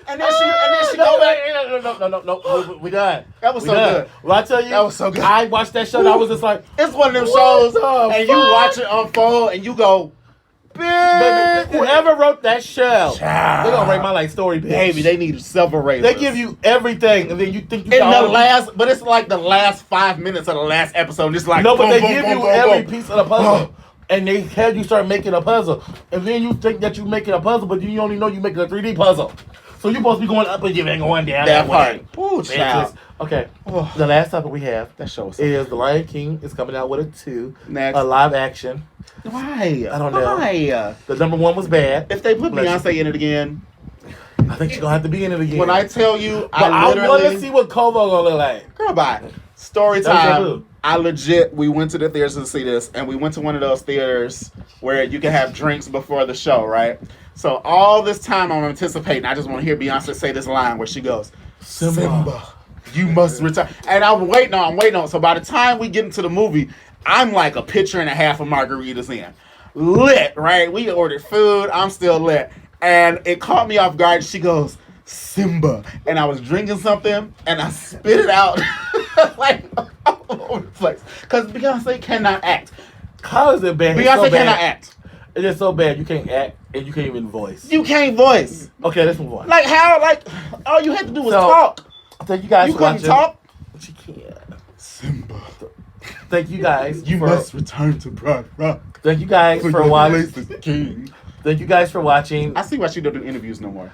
And then she go back. No, we done. That was We so done. good. Well, I tell you, That was so good. I watched that show and I was just like, It's one of them What shows, the and you fuck? watch it unfold, and you go, baby, whoever wrote that show, Child. they're gonna rate my life story, bitch. baby, they need several ratings. They give you everything, and then you think you in got the all last, but it's like the last 5 minutes of the last episode. It's like No, but boom, they boom, give boom, you boom, every boom. piece of the puzzle. And they had you start making a puzzle. And then you think that you're making a puzzle, but you only know you're making a 3D puzzle. So you're supposed to be going up and you ain't going down. That way. part. Ooh, child. Bitches. Okay. The last topic we have That show was so is The Lion King is coming out with a 2. Next. A live action. Why? I don't know. Why? The number 1 was bad. If they put Bless Beyonce in it again, I think she's going to have to be in it again. when I tell you, but I want to literally, see what Kovo going to look like. girl, bye. Story That was time. your boo. I legit, we went to the theaters to see this, and we went to one of those theaters where you can have drinks before the show, right? So all this time I'm anticipating, I just want to hear Beyonce say this line where she goes, Simba, you must return. And I'm waiting on. So by the time we get into the movie, I'm like a pitcher and a half of margaritas in. Lit, right? We ordered food. I'm still lit. And it caught me off guard. She goes, Simba. And I was drinking something, and I spit it out like all over the place. Because Beyonce cannot act. How is it bad? It's Beyonce so bad. cannot act. It is so bad. You can't act and you can't even voice. You can't voice. Okay, let's move on. Like how? Like all you had to do was So, talk. Thank you guys You for couldn't watching. talk. She can't. Simba, Thank you guys. you for, must return to Pride Rock. Thank you guys for your watching. place is king. Thank you guys for watching. I see why she don't do interviews no more.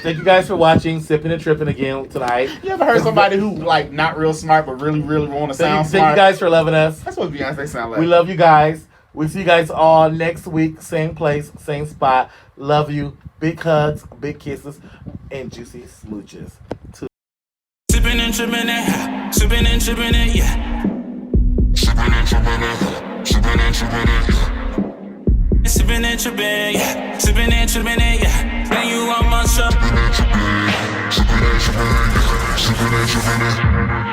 Thank you guys for watching Sipping and Tripping again tonight. You ever heard somebody who like not real smart but really want to sound Thank you smart? guys for loving us. That's what Beyonce sound like. We love you guys. We see you guys all next week, same place, same spot. Love you. Big hugs, big kisses, and juicy smooches. Sipping and tripping it, sipping and tripping it, yeah. Sipping and tripping it, sipping and tripping it, yeah. Sipping and tripping, yeah. Sipping and tripping it, yeah. Then you on my show. Sipping and tripping, sipping and tripping, sipping and tripping.